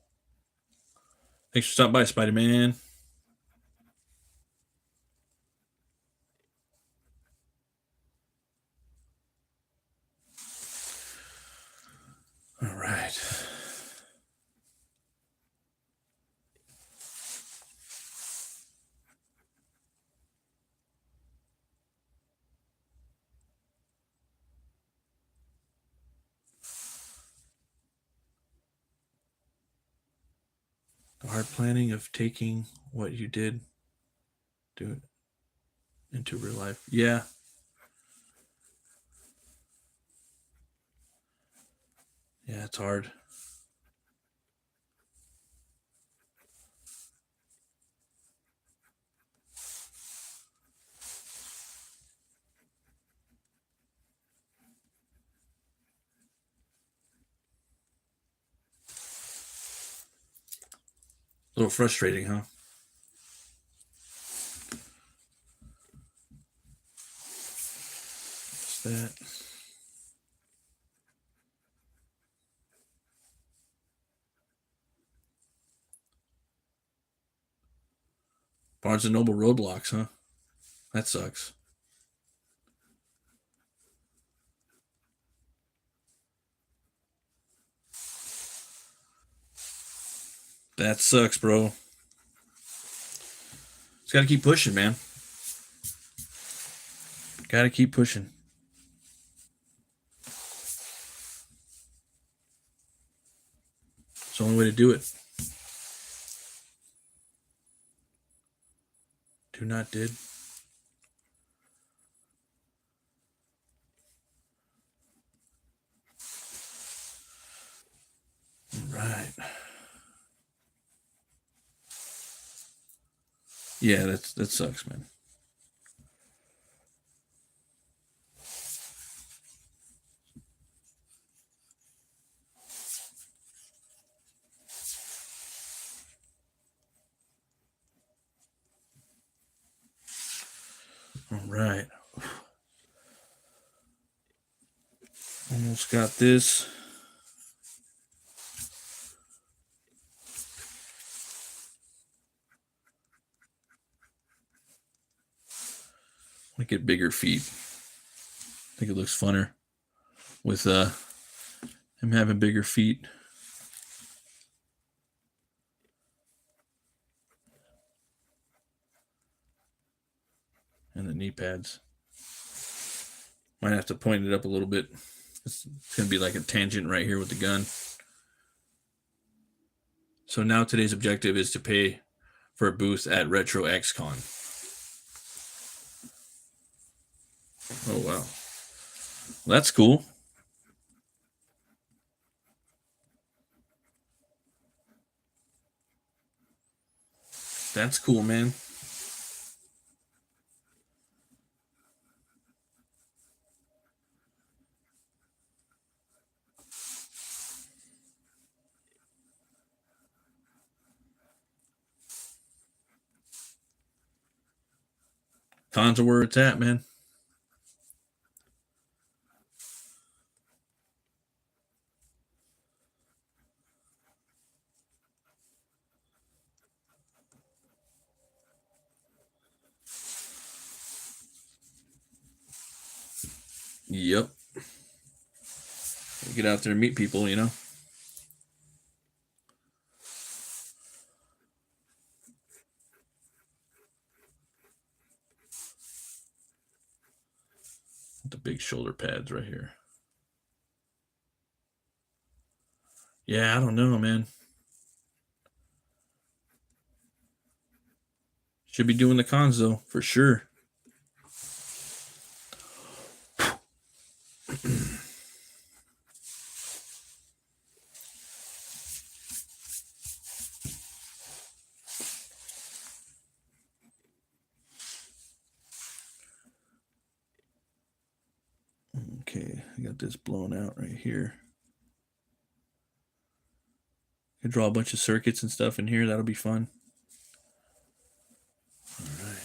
Thanks for stopping by, Spider-Man. All right. The hard planning of taking what you did, do it into real life. Yeah. Yeah, it's hard. A little frustrating, huh? What's that? Barnes & Noble roadblocks, huh? That sucks. That sucks, bro. Just gotta keep pushing, man. Gotta keep pushing. It's the only way to do it. Do not did. Right. Yeah, that sucks, man. All right. Almost got this. I get bigger feet. I think it looks funner with him having bigger feet. And the knee pads. Might have to point it up a little bit. It's going to be like a tangent right here with the gun. So now today's objective is to pay for a booth at Retro XCon. Oh, wow. Well, that's cool. That's cool, man. Cons are where it's at, man. Yep. Get out there and meet people, you know. The big shoulder pads right here. Yeah, I don't know, man. Should be doing the cons though, for sure. Okay, I got this blown out right here. I draw a bunch of circuits and stuff in here. That'll be fun. All right.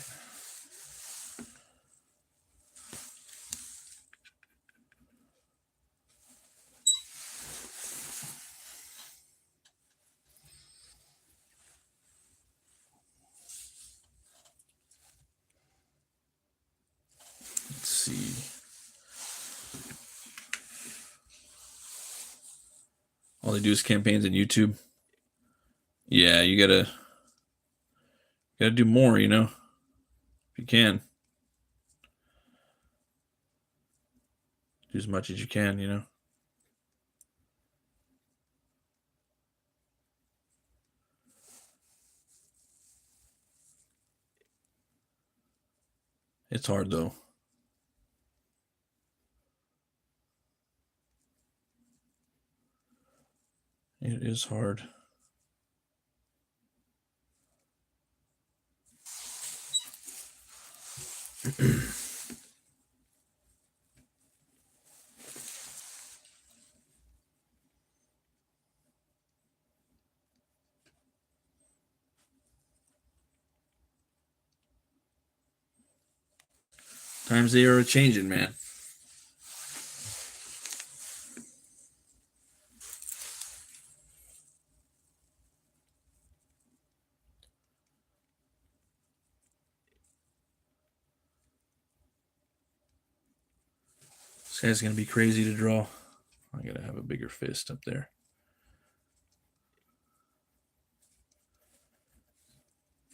All they do is campaigns on YouTube. Yeah, you gotta do more, you know, if you can. Do as much as you can, you know. It's hard though. It is hard. Times they are changing, man. This guy's gonna be crazy to draw. I gotta have a bigger fist up there.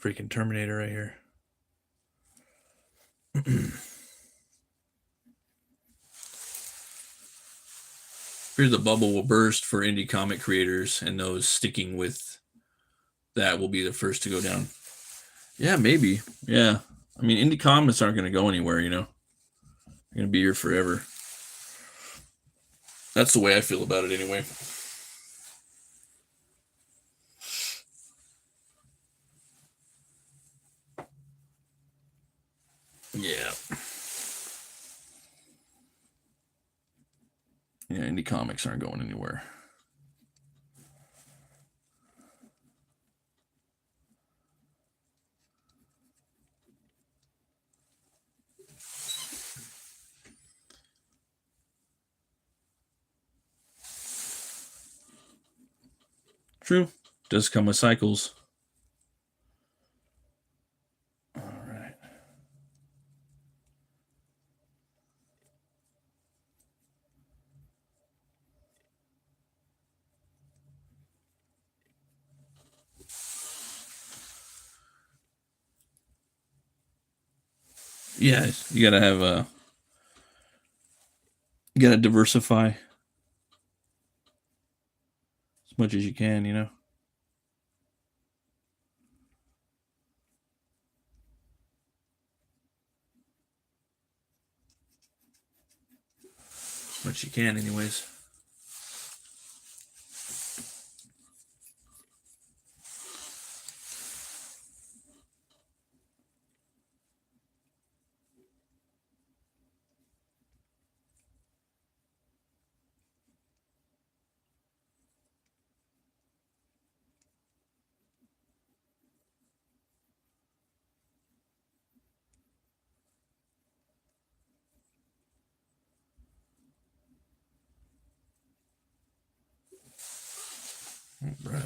Freaking Terminator right here. Here's the bubble will burst for indie comic creators, and those sticking with that will be the first to go down. Yeah, maybe. Yeah. I mean, indie comics aren't going to go anywhere, you know. They're going to be here forever. That's the way I feel about it anyway. Yeah. Yeah, indie comics aren't going anywhere. True. Does come with cycles. All right. Yeah, you gotta have you gotta diversify as much as you can, you know. As much as you can, anyways. Right.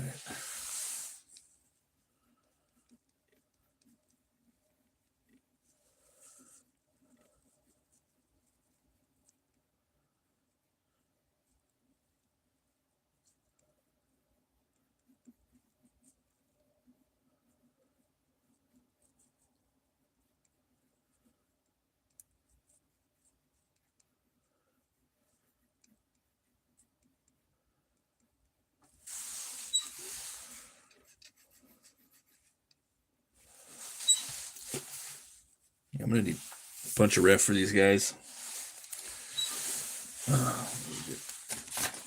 I'm gonna need a bunch of ref for these guys.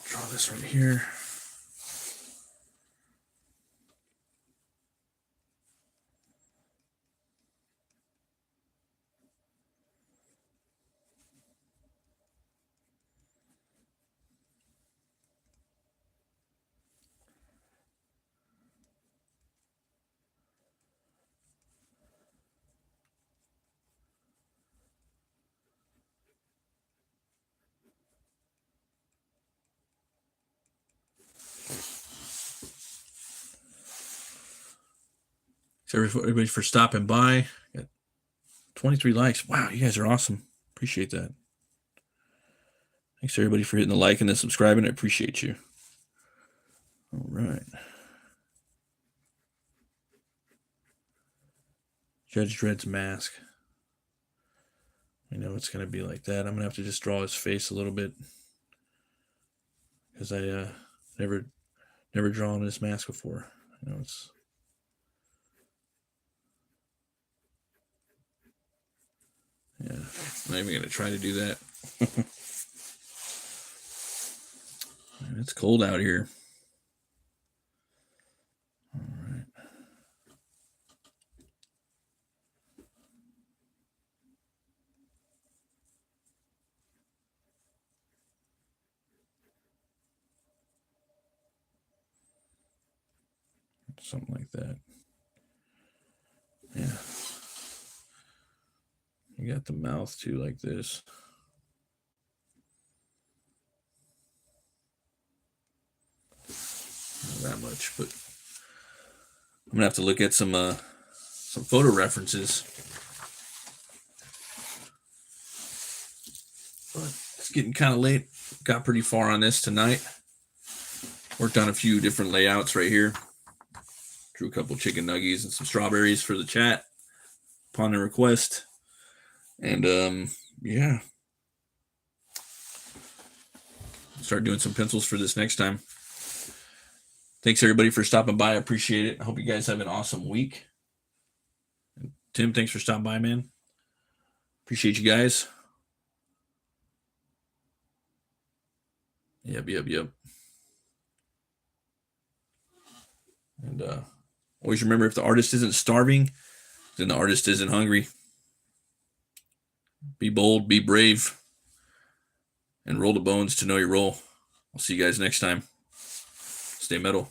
Draw this right here. Thanks everybody for stopping by. Got 23 likes. Wow, you guys are awesome. Appreciate that. Thanks everybody for hitting the like and the subscribing. I appreciate you. All right. Judge Dredd's mask. I know it's going to be like that. I'm going to have to just draw his face a little bit, because I never drawn his mask before. You know, it's yeah. I'm not even going to try to do that. It's cold out here. All right. Something like that. Yeah. You got the mouth too, like this. Not that much, but I'm gonna have to look at some photo references. But it's getting kind of late. Got pretty far on this tonight. Worked on a few different layouts right here. Drew a couple chicken nuggies and some strawberries for the chat upon the request. And yeah. Start doing some pencils for this next time. Thanks everybody for stopping by. I appreciate it. I hope you guys have an awesome week. And Tim, thanks for stopping by, man. Appreciate you guys. Yep. And always remember, if the artist isn't starving, then the artist isn't hungry. Be bold, be brave, and roll the bones to know your role. I'll see you guys next time. Stay metal.